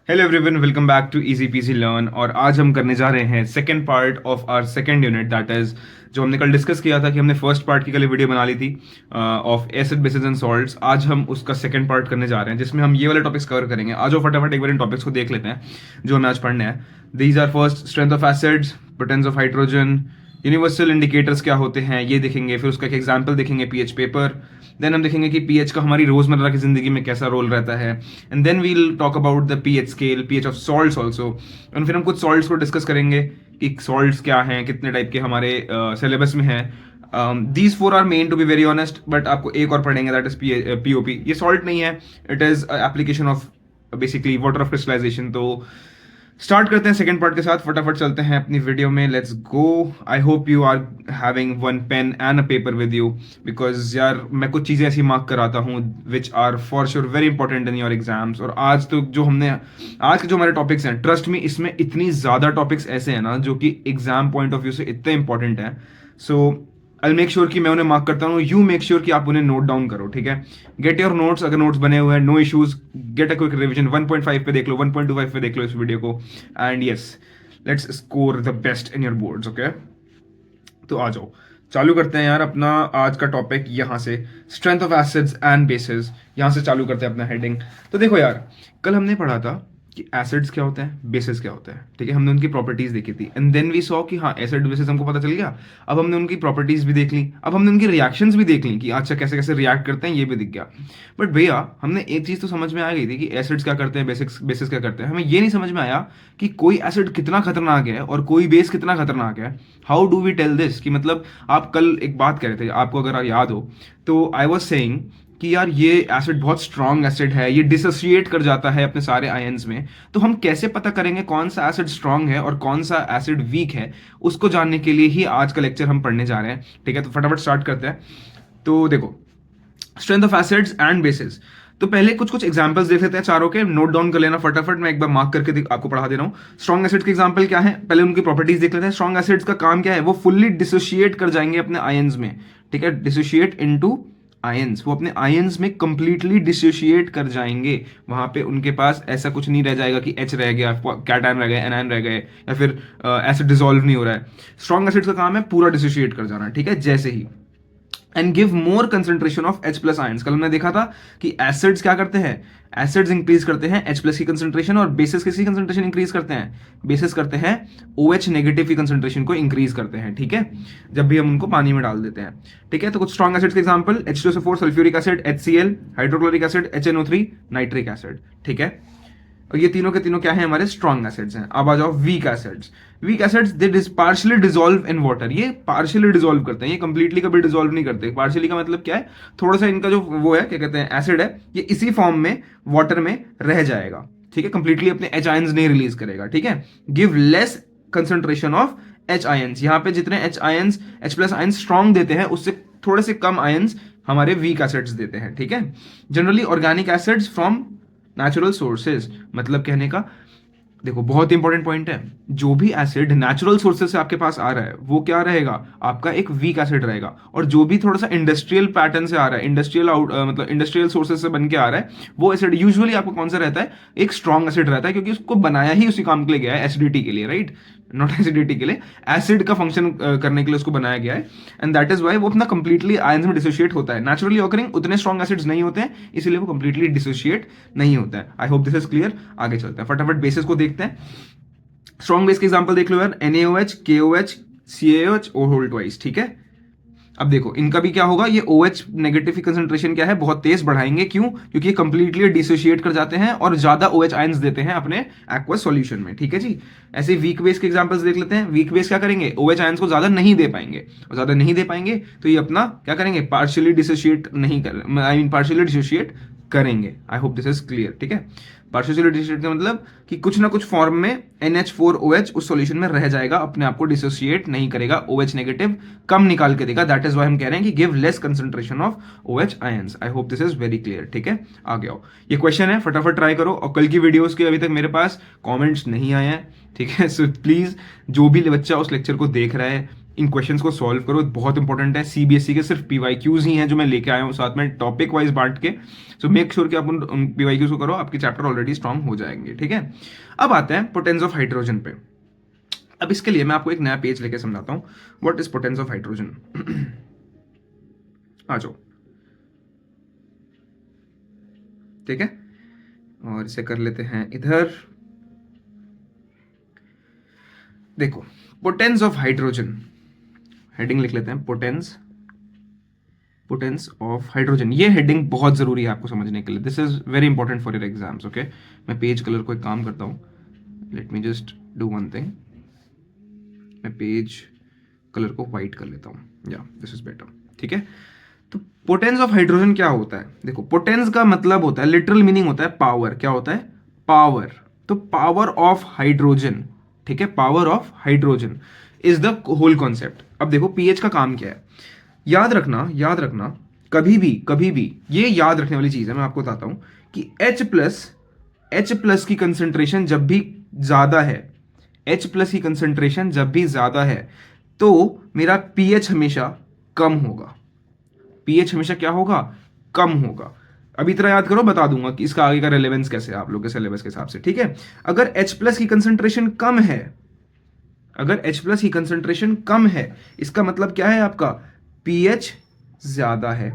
Hello everyone, welcome back to easy PG learn. और आज हम करने जा रहे हैं second part of our second unit, that is जो हमने कल डिस्कस किया था कि हमने फर्स्ट पार्ट की कल वीडियो बना ली थी of acid basis and salts. आज हम उसका सेकंड पार्ट करने जा रहे हैं जिसमें हम ये वाले टॉपिक्स कवर करेंगे। आज वो फटाफट एक बार इन टॉपिक्स को देख लेते हैं जो हमें आज पढ़ने हैं। These are first strength of acids, potence of hydrogen, universal indicators क्या होते हैं ये देखेंगे, फिर उसका एक एग्जाम्पल देखेंगे पीएच पेपर। देन हम देखेंगे कि पीएच का हमारी रोजमर्रा की जिंदगी में कैसा रोल रहता है। And then we'll talk about the pH scale, pH of salts also. And फिर हम कुछ सॉल्ट्स को डिस्कस करेंगे कि सॉल्ट्स क्या हैं, कितने टाइप के हमारे सिलेबस में हैं। These four are main to be very honest, but आपको एक और पढ़ेंगे दैट इज पीओपी। ये सॉल्ट नहीं है, it is application of basically water of crystallisation. तो स्टार्ट करते हैं सेकंड पार्ट के साथ, फटाफट चलते हैं अपनी वीडियो में। Let's go. I hope you are having one pen and a paper with you, because यार मैं कुछ चीज़ें ऐसी मार्क कराता हूँ which are for sure very important in your exams. और आज तो जो हमने आज के जो हमारे टॉपिक्स हैं, ट्रस्ट मी इसमें इतनी ज़्यादा टॉपिक्स ऐसे हैं ना जो कि एग्जाम पॉइंट ऑफ व्यू से इतने इंपॉर्टेंट हैं। सो आई मेक श्योर कि मैं उन्हें मार्क करता हूँ, यू मेक श्योर कि आप उन्हें नोट डाउन करो, ठीक है। गेट योर नोट्स, अगर नोट्स बने हुए हैं, no issues. Get a quick revision, 1.5 पे देख लो, 1.25 पे देख लो इस वीडियो को। And yes, let's score the best in your boards, okay. तो आ जाओ, चालू करते हैं यार अपना आज का टॉपिक यहाँ से, strength of acids and bases. यहाँ से चालू करते हैं अपना हेडिंग। तो देखो यार, कल हमने पढ़ा था कि एसिड्स क्या होते हैं, बेसिस क्या होते हैं, ठीक है। हमने उनकी प्रॉपर्टीज देखी थी एंड देन वी सॉ कि हाँ एसिड बेसिस हमको पता चल गया। अब हमने उनकी प्रॉपर्टीज भी देख ली, अब हमने उनकी रिएक्शंस भी देख ली कि अच्छा कैसे कैसे रिएक्ट करते हैं, ये भी दिख गया। बट भैया हमने एक चीज तो समझ में आ गई थी कि एसिड्स क्या करते हैं, बेसिस क्या करते हैं। हमें ये नहीं समझ में आया कि कोई एसिड कितना खतरनाक है और कोई बेस कितना खतरनाक है। How do we tell this कि मतलब आप कल एक बात कह रहे थे, आपको अगर याद हो तो आई वॉज सेइंग कि यार ये एसिड बहुत स्ट्रॉन्ग एसिड है, ये डिसोसिएट कर जाता है अपने सारे आयंस में। तो हम कैसे पता करेंगे कौन सा एसिड स्ट्रॉन्ग है और कौन सा एसिड वीक है, उसको जानने के लिए ही आज का लेक्चर हम पढ़ने जा रहे हैं, ठीक है। तो फटाफट स्टार्ट करते हैं। तो देखो, strength of acids and bases. तो पहले कुछ कुछ एग्जांपल्स देख लेते हैं चारों के, नोट डाउन कर लेना फटाफट, मैं एक बार मार्क करके आपको पढ़ा दे रहा हूँ। स्ट्रॉन्ग एसिड्स के एग्जांपल क्या है, पहले उनकी प्रॉपर्टीज देख लेते हैं। स्ट्रॉन्ग एसिड्स का काम क्या है, वो फुल्ली डिसोशिएट कर जाएंगे अपने आयंस में, ठीक है। डिसोशिएट इनटू आयंस, वो अपने आयंस में कंप्लीटली डिसोशिएट कर जाएंगे। वहां पे उनके पास ऐसा कुछ नहीं रह जाएगा कि एच रह गया, कैटायन रह गए, एनायन रह गए, या फिर एसिड डिसॉल्व नहीं हो रहा है। स्ट्रॉन्ग एसिड्स का काम है पूरा डिसोशिएट कर जाना, ठीक है। जैसे ही and give more concentration of H plus ions. कल हमने देखा था कि एसिड्स क्या करते हैं, एसिड्स इंक्रीज करते हैं H प्लस की कंसेंट्रेशन, और बेसिस किसकी कंसेंट्रेशन इंक्रीज करते हैं, बेसिस करते हैं OH नेगेटिव की कंसेंट्रेशन को इंक्रीज करते हैं, ठीक है, जब भी हम उनको पानी में डाल देते हैं, ठीक है। तो कुछ स्ट्रॉन्ग एसिड्स के example, H2SO4 sulphuric acid, HCl hydrochloric acid, HNO3 nitric acid, ठीक है। और ये तीनों के तीनों क्या है, हमारे स्ट्रॉन्ग एसिड्स हैं। अब आ जाओ weak acids. Weak acids they partially dissolve in water, ये पार्शियली डिसॉल्व करते हैं, ये कंप्लीटली कभी डिसॉल्व नहीं करते। पार्शियली का मतलब क्या है, थोड़ा सा इनका जो वो है, क्या कहते हैं, एसिड है, ये इसी फॉर्म में वाटर में रह जाएगा, ठीक है। कंप्लीटली अपने H आयंस नहीं रिलीज करेगा, ठीक है। Give less concentration of H ions, यहाँ पे जितने H ions, H plus ions strong देते हैं उससे थोड़े से कम आयंस हमारे वीक एसिड्स देते हैं, ठीक है। Generally organic acids from natural sources, मतलब कहने का, देखो बहुत इंपॉर्टेंट पॉइंट है, जो भी एसिड नेचुरल सोर्सेज से आपके पास आ रहा है वो क्या रहेगा, आपका एक वीक एसिड रहेगा। और जो भी थोड़ा सा इंडस्ट्रियल पैटर्न से आ रहा है, इंडस्ट्रियल मतलब इंडस्ट्रियल सोर्सेज से बन के आ रहा है, वो एसिड यूजुअली आपको कौन सा रहता है, एक स्ट्रॉन्ग एसिड रहता है, क्योंकि उसको बनाया ही उसी काम के लिए गया है, एसिडिटी के लिए, राइट, नॉट एसिडिटी के लिए, एसिड का फंक्शन करने के लिए उसको बनाया गया है। एंड दैट इज वाई वो अपना कंप्लीटली आयंस में डिसोशिएट होता है। नेचुरली ऑकरिंग उतने स्ट्रॉन्ग एसिड्स नहीं होते हैं, इसीलिए वो कंप्लीटली डिसोशिएट नहीं होता है। आई होप दिस इज क्लियर। आगे चलते हैं, फटाफट बेसिस को देखते हैं। स्ट्रॉन्ग बेस के एग्जांपल देख लो यार, NaOH, KOH, CaOH, O whole twice, ठीक है। अब देखो इनका भी क्या होगा, ये OH नेगेटिव की कंसेंट्रेशन क्या है, बहुत तेज बढ़ाएंगे, क्यों, क्योंकि ये कंप्लीटली डिसोशिएट कर जाते हैं और ज्यादा OH आयंस देते हैं अपने एक्वस सॉल्यूशन में, ठीक है जी। ऐसे वीक बेस के एग्जांपल्स देख लेते हैं। वीक बेस क्या करेंगे, OH आयंस को ज्यादा नहीं दे पाएंगे, और ज्यादा नहीं दे पाएंगे तो ये अपना क्या करेंगे, पार्शियली डिसोशिएट नहीं कर, आई मीन पार्शियली डिसोशिएट करेंगे। आई होप दिस इज क्लियर, ठीक है। पार्शियली डिसोशिएट का मतलब कि कुछ ना कुछ फॉर्म में NH4OH उस सॉल्यूशन में रह जाएगा, अपने आप को डिसोशिएट नहीं करेगा, OH नेगेटिव कम निकाल के देगा। दैट इज व्हाई हम कह रहे हैं कि give less concentration of OH ions. I hope this is very clear, ठीक है। आगे आओ, ये क्वेश्चन है, फटाफट ट्राई करो। और कल की वीडियोस के अभी तक मेरे पास कमेंट्स नहीं आए हैं, ठीक है। सो प्लीज जो भी बच्चा उस लेक्चर को देख रहा है, इन क्वेश्चंस को सॉल्व करो, बहुत इंपॉर्टेंट है। सीबीएसई के सिर्फ पीवाईक्यूज ही हैं जो मैं लेके आया हूँ साथ में टॉपिक वाइज बांट के। सो मेक श्योर कि आप उन पीवाईक्यूज को करो, आपके चैप्टर ऑलरेडी स्ट्रांग हो जाएंगे, ठीक है। अब आते हैं पोटेंस ऑफ हाइड्रोजन पे। अब इसके लिए मैं आपको एक नया पेज लेके समझाता हूँ what is potence of hydrogen. आ जाओ, ठीक है, और इसे कर लेते हैं इधर। देखो, पोटेंस ऑफ हाइड्रोजन, हेडिंग लिख लेते हैं, पोटेंस ऑफ हाइड्रोजन। ये हेडिंग बहुत जरूरी है आपको समझने के लिए, this is very important for your exams, okay. मैं पेज कलर को एक काम करता हूँ, let me just do one thing, मैं पेज कलर को व्हाइट कर लेता हूँ, या दिस इज बेटर, ठीक है। तो पोटेंस ऑफ हाइड्रोजन क्या होता है? देखो, पोटेंस का मतलब होता है, लिटरल मीनिंग होता है पावर। क्या होता है? पावर। तो पावर ऑफ हाइड्रोजन, ठीक है, power of hydrogen is the whole concept. अब देखो पीएच का काम क्या है, याद रखना, कभी भी ये याद रखने वाली चीज है, मैं आपको बताता हूं कि H प्लस की कंसेंट्रेशन जब भी ज्यादा है, H प्लस की कंसेंट्रेशन जब भी ज्यादा है तो मेरा पीएच हमेशा कम होगा। पीएच हमेशा क्या होगा? कम होगा। अभी तरह याद करो, बता दूंगा कि इसका आगे का रेलेवेंस कैसे है आप लोग के सिलेबस के हिसाब से, ठीक है। अगर H प्लस की कंसेंट्रेशन कम है, अगर H प्लस की कंसेंट्रेशन कम है, इसका मतलब क्या है आपका? पीएच ज्यादा है।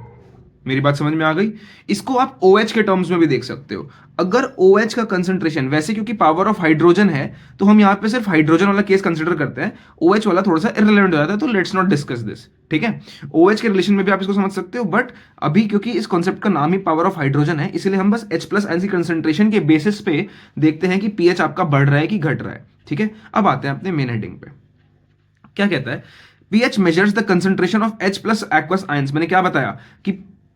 मेरी बात समझ में आ गई? इसको आप OH के टर्म्स में भी देख सकते हो। अगर OH का कंसंट्रेशन, वैसे क्योंकि पावर ऑफ हाइड्रोजन है तो हम यहां पे सिर्फ हाइड्रोजन वाला केस कंसिडर करते हैं, OH वाला थोड़ा सा इररिलेवेंट हो जाता है, तो लेट्स नॉट डिस्कस दिस, ठीक है। OH के रिलेशन में भी आप इसको समझ सकते हो, बट अभी क्योंकि इस कॉन्सेप्ट का नाम ही पावर ऑफ हाइड्रोजन है, इसलिए हम बस H प्लस आयन की कंसंट्रेशन के बेसिस पे देखते हैं कि पीएच आपका बढ़ रहा है कि घट रहा है, ठीक है। अब आते हैं अपने मेन हेडिंग पे। क्या कहता है? pH measures the concentration of H plus aqueous ions। मैंने क्या बताया कि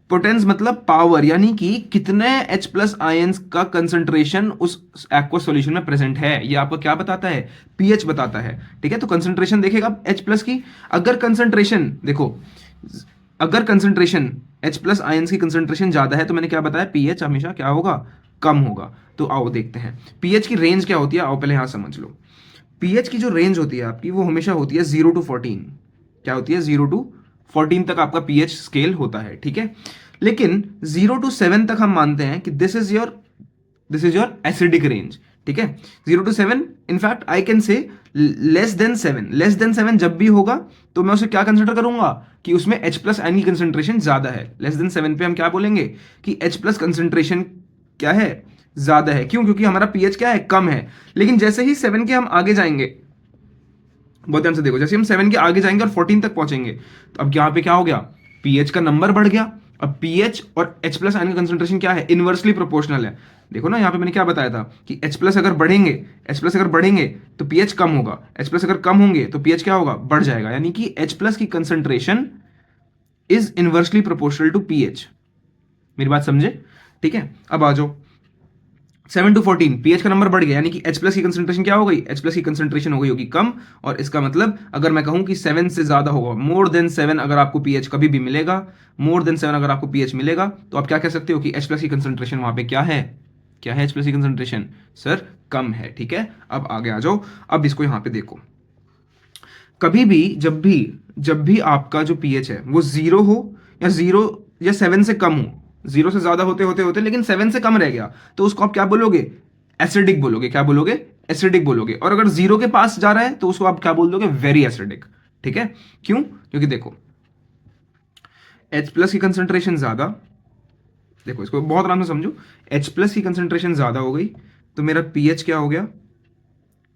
पोटेंस मतलब पावर, यानी कि कितने H प्लस आयंस का कंसंट्रेशन उस एक्वस सॉल्यूशन में प्रेजेंट है, ये आपको क्या बताता है? पीएच बताता है, ठीक है। तो कंसंट्रेशन देखेगा H प्लस की, अगर कंसंट्रेशन देखो, अगर कंसंट्रेशन H प्लस आयंस की कंसंट्रेशन ज्यादा है तो मैंने क्या बताया? पीएच हमेशा क्या होगा? कम होगा। तो आओ देखते हैं पीएच की रेंज क्या होती है। आओ पहले यहां समझ लो, पीएच की जो रेंज होती है आपकी, वो हमेशा होती है 0 to 14। क्या होती है? 0 to 14 तक आपका पीएच स्केल होता है, ठीक है। लेकिन 0 to 7 तक हम मानते हैं कि this is your acidic range, ठीक है। 0 to 7, in fact I can say less than 7 जब भी होगा तो मैं उसे क्या कंसिडर करूंगा कि उसमें H प्लस आयन की कंसेंट्रेशन ज्यादा है। लेस देन 7 पे हम क्या बोलेंगे कि H प्लस कंसेंट्रेशन क्या है? ज्यादा है। क्यों? क्योंकि हमारा पीएच क्या है? कम है। लेकिन जैसे ही 7 के हम आगे जाएंगे, बहुत ध्यान से देखो, जैसे हम 7 के आगे जाएंगे और 14 तक पहुंचेंगे तो अब यहाँ पे क्या हो गया? पीएच का नंबर बढ़ गया। अब पीएच और H प्लस आयन का कंसेंट्रेशन क्या है? इनवर्सली प्रोपोर्शनल है। देखो ना, यहाँ पे मैंने क्या बताया था कि H प्लस अगर बढ़ेंगे तो पीएच कम होगा, H प्लस अगर कम होंगे तो पीएच क्या होगा? बढ़ जाएगा। यानी कि H प्लस की concentration is inversely proportional to pH. मेरी बात समझे? ठीक है। अब आ जाओ 7 to 14, पीएच का नंबर बढ़ गया, यानी कि H प्लस की कंसेंट्रेशन क्या हो गई? H प्लस की कंसेंट्रेशन हो गई होगी कम। और इसका मतलब अगर मैं कहूं कि 7 से ज्यादा होगा, मोर देन 7 अगर आपको पीएच कभी भी मिलेगा, मोर देन 7 अगर आपको पीएच मिलेगा तो आप क्या कह सकते हो कि H प्लस की कंसेंट्रेशन वहां पे क्या है? क्या है H प्लस की कंसेंट्रेशन? सर कम है, ठीक है। अब आगे आ जाओ, अब इसको यहां पे देखो, कभी भी जब भी आपका जो पीएच है वो 0 हो या 7 से कम हो, 0 से ज्यादा होते लेकिन 7 से कम रह गया, तो उसको आप क्या बोलोगे? एसिडिक बोलोगे। क्या बोलोगे? एसिडिक बोलोगे। और अगर 0 के पास जा रहा है तो उसको आप क्या बोल दोगे? वेरी एसिडिक, ठीक है। क्यों? क्योंकि देखो H प्लस की कंसेंट्रेशन ज्यादा, देखो इसको बहुत आराम से समझो, H प्लस की कंसेंट्रेशन ज्यादा हो गई तो मेरा पीएच क्या हो गया?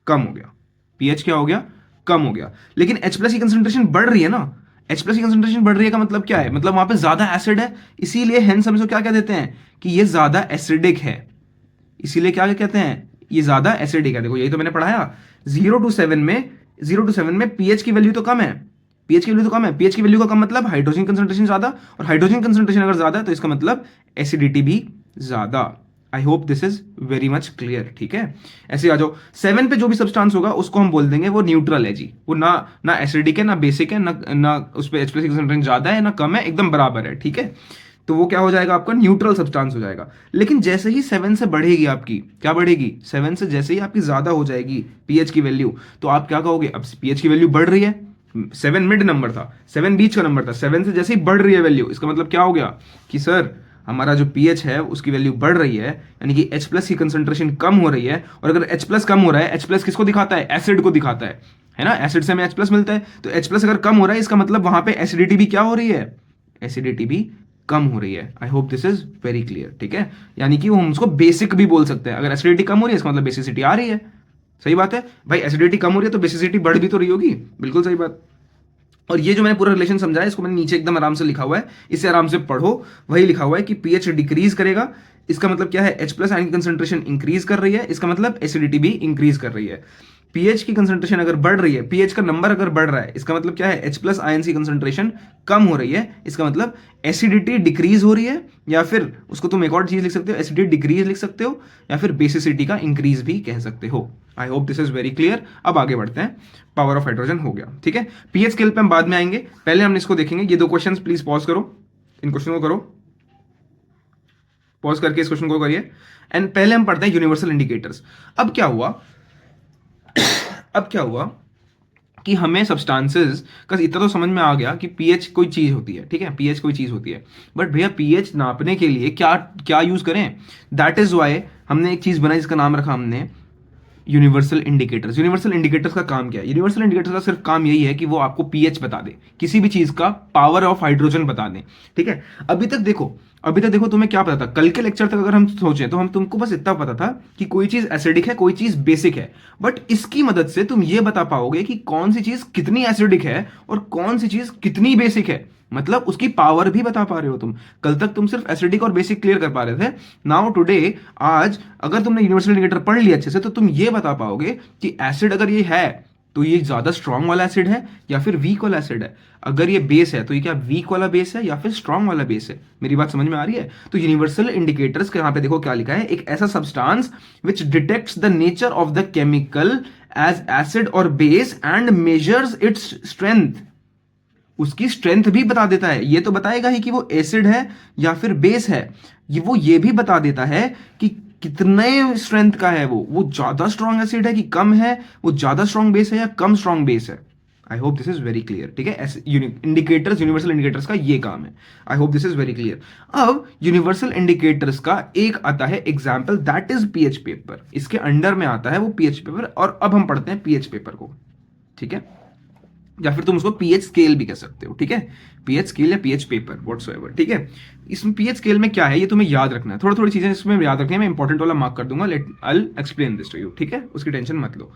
कम हो गया। पीएच क्या हो गया? कम हो गया। लेकिन H प्लस की कंसेंट्रेशन बढ़ रही है ना, H प्लस की कंसेंट्रेशन बढ़ रही है का मतलब क्या है? मतलब वहां पे ज्यादा एसिड है, इसीलिए हेंस हम इसको क्या कह देते हैं कि ये ज्यादा एसिडिक है। इसीलिए क्या कहते हैं? ये ज्यादा एसिडिक है। देखो यही तो मैंने पढ़ाया, 0 to 7 में पीएच की वैल्यू तो कम है, पीएच की वैल्यू तो कम है। पीएच की वैल्यू का कम मतलब हाइड्रोजन कंसेंट्रेशन ज्यादा, और हाइड्रोजन कंसेंट्रेशन अगर ज्यादा है तो इसका मतलब एसिडिटी भी ज्यादा। आई hope this is very much clear, ठीक है। ऐसे आ जाओ, 7 पे जो भी सब्सटेंस होगा उसको हम बोल देंगे वो न्यूट्रल है जी, वो ना एसिडिक है, ना बेसिक है, ना उस पर H प्लस की कंसेंट्रेशन ज्यादा है ना कम है, एकदम बराबर है, ठीक है। तो वो क्या हो जाएगा? आपका न्यूट्रल सब्सटेंस हो जाएगा। लेकिन जैसे ही 7 से बढ़ेगी आपकी, क्या बढ़ेगी? 7 से जैसे ही आपकी ज्यादा हो जाएगी पीएच की वैल्यू, तो आप क्या कहोगे? अब पीएच की वैल्यू बढ़ रही है 7 मिड नंबर था, 7 बीच का नंबर था, 7 से जैसे ही बढ़ रही है वैल्यू, इसका मतलब क्या हो गया कि सर हमारा जो पीएच है उसकी वैल्यू बढ़ रही है, यानी कि H प्लस की कंसंट्रेशन कम हो रही है। और अगर H प्लस कम हो रहा है, H प्लस किसको दिखाता है? एसिड को दिखाता है ना, एसिड से हमें H प्लस मिलता है। तो H प्लस अगर कम हो रहा है, इसका मतलब वहां पे एसिडिटी भी क्या हो रही है? एसिडिटी भी कम हो रही है। आई hope this is very clear, ठीक है। यानी कि हम उसको बेसिक भी बोल सकते हैं। अगर एसिडिटी कम हो रही है, इसका मतलब बेसिसिटी आ रही है। सही बात है भाई, एसिडिटी कम हो रही है तो बेसिसिटी बढ़ भी तो रही होगी, बिल्कुल सही बात। और ये जो मैंने पूरा रिलेशन समझाया, इसको मैंने नीचे एकदम आराम से लिखा हुआ है, इसे आराम से पढ़ो। वही लिखा हुआ है कि पीएच डिक्रीज करेगा, इसका मतलब क्या है? H प्लस आयन की कंसंट्रेशन इंक्रीज कर रही है, इसका मतलब एसिडिटी भी इंक्रीज कर रही है। पीएच की कंसंट्रेशन अगर बढ़ रही है, पीएच का नंबर अगर बढ़ रहा है, इसका मतलब क्या है? H प्लस आयन की कंसंट्रेशन कम हो रही है, इसका मतलब एसिडिटी डिक्रीज हो रही है। या फिर उसको तुम एक और चीज लिख सकते हो, एसिडिटी डिक्रीज लिख सकते हो, या फिर बेसिसिटी का इंक्रीज भी कह सकते हो। आई hope this is very clear. अब आगे बढ़ते हैं। पावर ऑफ हाइड्रोजन हो गया, ठीक है। पीएच स्केल पे हम बाद में आएंगे, पहले हम इसको देखेंगे। ये दो क्वेश्चन प्लीज पॉज करो, इन क्वेश्चन को करो, पॉज करके इस क्वेश्चन को करिए। एंड पहले हम पढ़ते हैं यूनिवर्सल इंडिकेटर्स। अब क्या हुआ, अब क्या हुआ कि हमें सब्सटेंसेस का इतना तो समझ में आ गया कि पीएच कोई चीज होती है, ठीक है, पीएच कोई चीज होती है। बट भैया पीएच नापने के लिए क्या क्या यूज करें? दैट इज वाई हमने एक चीज बनाई जिसका नाम रखा हमने यूनिवर्सल इंडिकेटर्स। यूनिवर्सल इंडिकेटर्स का काम क्या है? यूनिवर्सल इंडिकेटर्स का सिर्फ काम यही है कि वो आपको पीएच बता दे, किसी भी चीज का पावर ऑफ हाइड्रोजन बता दे, ठीक है। अभी तक देखो तुम्हें क्या पता था? कल के लेक्चर तक अगर हम सोचें तो हम तुमको बस इतना पता था कि कोई चीज एसिडिक है, कोई चीज बेसिक है। बट इसकी मदद से तुम ये बता पाओगे कि कौन सी चीज कितनी एसिडिक है और कौन सी चीज कितनी बेसिक है, मतलब उसकी पावर भी बता पा रहे हो तुम। कल तक तुम सिर्फ एसिडिक और बेसिक क्लियर कर पा रहे थे। नाउ टुडे, आज अगर तुमने यूनिवर्सल इंडिकेटर पढ़ लिया अच्छे से, तो तुम ये बता पाओगे कि एसिड अगर ये है तो ये ज्यादा स्ट्रांग वाला एसिड है या फिर वीक वाला एसिड है। अगर ये बेस है तो ये क्या वीक वाला बेस है या फिर स्ट्रांग वाला बेस है। मेरी बात समझ में आ रही है? तो यूनिवर्सल इंडिकेटर्स के यहां पे देखो क्या लिखा है, एक ऐसा substance which detects the nature of the chemical as acid और base and measures its strength. उसकी स्ट्रेंथ भी बता देता है। ये तो बताएगा ही कि वो एसिड है या फिर बेस है, वो ये भी बता देता है कि कितने स्ट्रेंथ का है। वो ज्यादा स्ट्रॉन्ग एसिड है कि कम है, वो ज्यादा स्ट्रॉन्ग बेस है या कम स्ट्रॉन्ग बेस है। आई hope this is very clear, ठीक है। इंडिकेटर्स, यूनिवर्सल इंडिकेटर्स का ये काम है। आई hope this is very clear. अब यूनिवर्सल इंडिकेटर्स का एक आता है example, that is pH paper. इसके अंडर में आता है वो पीएच पेपर। और अब हम पढ़ते हैं पीएच पेपर को, ठीक है, या फिर तुम उसको पीएच स्केल भी कह सकते हो, ठीक है। पीएच स्केल या पीएच पेपर व्हाटसोएवर, ठीक है। इसमें पीएच स्केल में क्या है ये तुम्हें याद रखना है। थोड़ी थोड़ी चीजें इसमें याद रखनी है, मैं इंपॉर्टेंट वाला मार्क कर दूंगा। Let I explain this to you, ठीक है, उसकी टेंशन मत लो।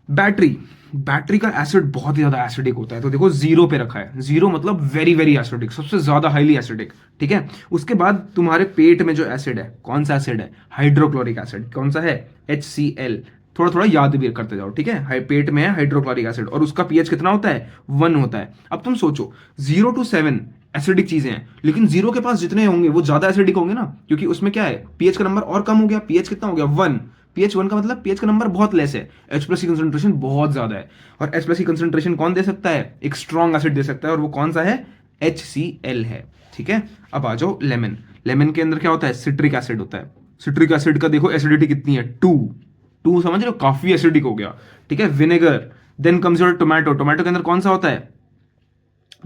बैटरी का एसिड बहुत ही ज्यादा एसिडिक होता है। तो देखो जीरो पे रखा है, जीरो मतलब वेरी वेरी एसिडिक, सबसे ज्यादा हाईली एसिडिक, ठीक है। उसके बाद तुम्हारे पेट में जो एसिड है, कौन सा एसिड है? Hydrochloric acid. कौन सा है? HCl। थोड़ा थोड़ा याद भी करते जाओ, ठीक है। पेट में है हाइड्रोक्लोरिक एसिड और उसका पीएच कितना होता है? 1 होता है। अब तुम सोचो 0 to 7 एसिडिक चीजें हैं, लेकिन जीरो के पास जितने होंगे वो ज्यादा एसिडिक होंगे ना, क्योंकि उसमें क्या है, पीएच का नंबर और कम हो गया। पीएच कितना हो गया? 1। पीएच 1 का मतलब पीएच का नंबर बहुत लेस है, H प्लस की कंसंट्रेशन बहुत ज्यादा है। और H प्लस की कंसंट्रेशन कौन दे सकता है? एक स्ट्रॉन्ग एसिड दे सकता है, और वो कौन सा है? HCl है, ठीक है। अब आ जाओ लेमन। लेमन के अंदर क्या होता है? सिट्रिक एसिड होता है। सिट्रिक एसिड का देखो एसिडिटी कितनी है? 2 समझ रहे हो, काफी एसिडिक हो गया, ठीक है। Vinegar. Then comes your tomato. Tomato के अंदर कौन सा होता है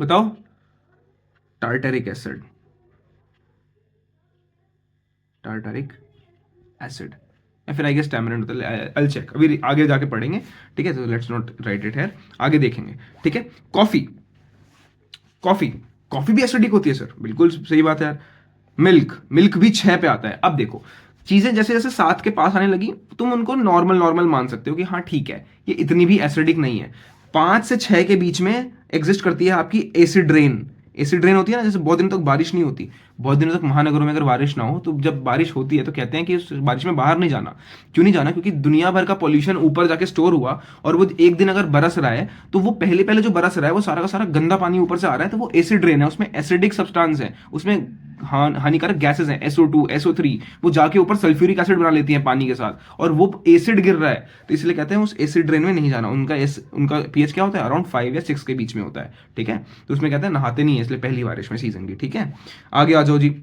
बताओ? टार्टरिक एसिड, टार्टरिक एसिड, या फिर आई गेस टैमरिंड होता है। अल चेक, अभी आगे जाके पढ़ेंगे, ठीक है। तो let's not right it here, आगे देखेंगे, ठीक है। कॉफी, कॉफी कॉफी भी एसिडिक होती है सर, बिल्कुल सही बात है यार। मिल्क, मिल्क भी 6 पे आता है। अब देखो चीजें जैसे जैसे 7 के पास आने लगी, तुम उनको नॉर्मल नॉर्मल मान सकते हो कि हाँ ठीक है, ये इतनी भी एसिडिक नहीं है। 5 से 6 के बीच में एग्जिस्ट करती है आपकी एसिड रेन। एसिड रेन होती है ना, जैसे बहुत दिनों तक बारिश नहीं होती, बहुत दिनों तक महानगरों में अगर बारिश ना हो, तो जब बारिश होती है तो कहते हैं कि उस बारिश में बाहर नहीं जाना। क्यों नहीं जाना? क्योंकि दुनिया भर का पॉल्यूशन ऊपर जाके स्टोर हुआ, और वो एक दिन अगर बरस रहा है तो वो पहले पहले जो बरस रहा है वो सारा का सारा गंदा पानी ऊपर से आ रहा है, तो वो एसिड रेन है, उसमें एसिडिक सब्सटेंस है, उसमें हानिकारक गैसेस हैं, SO2 SO3, वो जाके ऊपर सल्फ्यूरिक एसिड बना लेती हैं पानी के साथ, और वो एसिड गिर रहा है। तो इसलिए कहते हैं उस एसिड ड्रेन में नहीं जाना। उनका पीएच क्या होता है? अराउंड 5 या 6 के बीच में होता है, ठीक है। तो उसमें कहते हैं नहाते नहीं है, इसलिए पहली बारिश में सीजन की, ठीक है। आगे आ जाओ जी।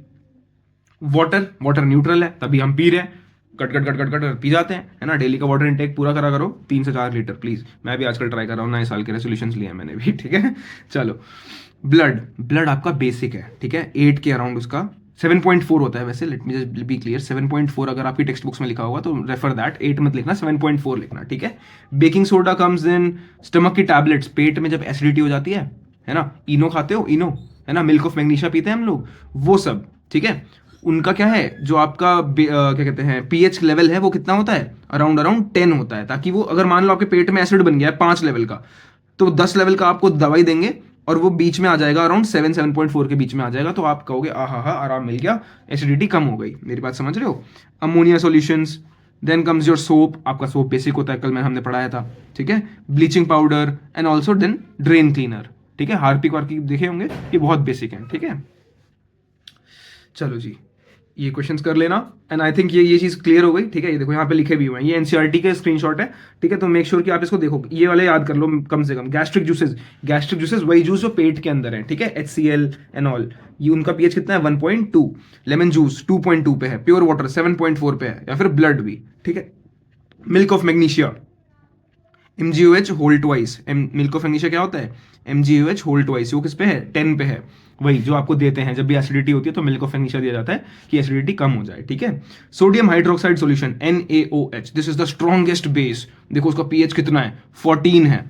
वाटर, वाटर न्यूट्रल है, तभी हम पी रहे हैं। Cut cut cut cut cut P जाते हैं, है ना। डेली का वाटर इनटेक पूरा करा करो, 3 से 4 लीटर प्लीज। मैं भी आजकल ट्राई कर रहा हूँ, नए साल के रेजोल्यूशंस लिए हैं मैंने भी, ठीक है। चलो, ब्लड ब्लड आपका बेसिक है, ठीक है, 8 के अराउंड उसका 7.4 होता है वैसे, let me just be clear, 7.4 अगर आपकी टेक्स्ट बुक्स में लिखा होगा तो रेफर दैट, 8 मत लिखना, 7.4 लिखना, ठीक है। Baking soda comes in stomach की टैबलेट्स, पेट में जब एसिडिटी हो जाती है ना। इनो खाते हो, इनो, है ना, मिल्क ऑफ मैग्नीशिया पीते हैं हम लोग, वो सब, ठीक है। उनका क्या है, जो आपका क्या कहते हैं पीएच लेवल है वो कितना होता है, अराउंड अराउंड 10 होता है, ताकि वो अगर मान लो आपके पेट में एसिड बन गया है 5 लेवल का, तो 10 लेवल का आपको दवाई देंगे और वो बीच में आ जाएगा, अराउंड 7-7.4 के बीच में आ जाएगा, तो आप कहोगे आ हा आराम मिल गया, एसिडिटी कम हो गई। मेरी बात समझ रहे हो। Ammonia solutions, then comes your soap, आपका सोप बेसिक होता है, कल में हमने पढ़ाया था, ठीक है। Bleaching powder and also then drain cleaner, ठीक है। हार्पिक वार्पिक देखे होंगे, ये बहुत बेसिक है, ठीक है। चलो जी, ये क्वेश्चंस कर लेना, एंड आई थिंक ये चीज क्लियर हो गई, ठीक है। ये देखो यहाँ पे लिखे भी हुए हैं, ये एनसीईआरटी के स्क्रीनशॉट है, ठीक है। तो मेक श्योर कि आप इसको देखो, ये वाले याद कर लो कम से कम। गैस्ट्रिक जूसेस वही जूस जो पेट के अंदर है, ठीक है, HCl एंड ऑल, ये उनका पीएच कितना है 1.2, लेमन जूस 2.2 पे है, प्योर वाटर 7.4 पे है, या फिर ब्लड भी, ठीक है। Milk of magnesia MgOH whole twice, milk of magnesia क्या होता है, MgOH होल ट्वाइस, वो किस पे है, 10 पे है, वही जो आपको देते हैं जब भी एसिडिटी होती है, तो मिल्क ऑफ मैग्नीशिया दिया जाता है कि एसिडिटी कम हो जाए, ठीक है। Sodium hydroxide solution NaOH, this is the strongest base, देखो उसका पीएच कितना है, 14 है।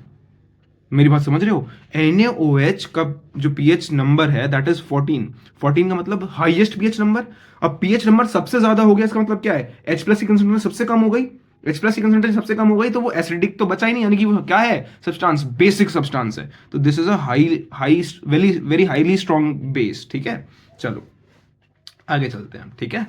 मेरी बात समझ रहे हो। NaOH का जो पीएच नंबर है दैट इज 14 का मतलब हाईएस्ट पीएच नंबर। अब पीएच नंबर सबसे ज्यादा हो गया, इसका मतलब क्या है, H+ की कंसंट्रेशन सबसे कम हो गई, H+ की कंसंट्रेशन सबसे कम हो गई, तो वो एसिडिक तो बचा ही नहीं, यानी कि वो क्या है, सब्सटेंस, बेसिक सब्सटेंस है। तो this is a very very highly strong base, ठीक है। चलो आगे चलते हैं, ठीक है।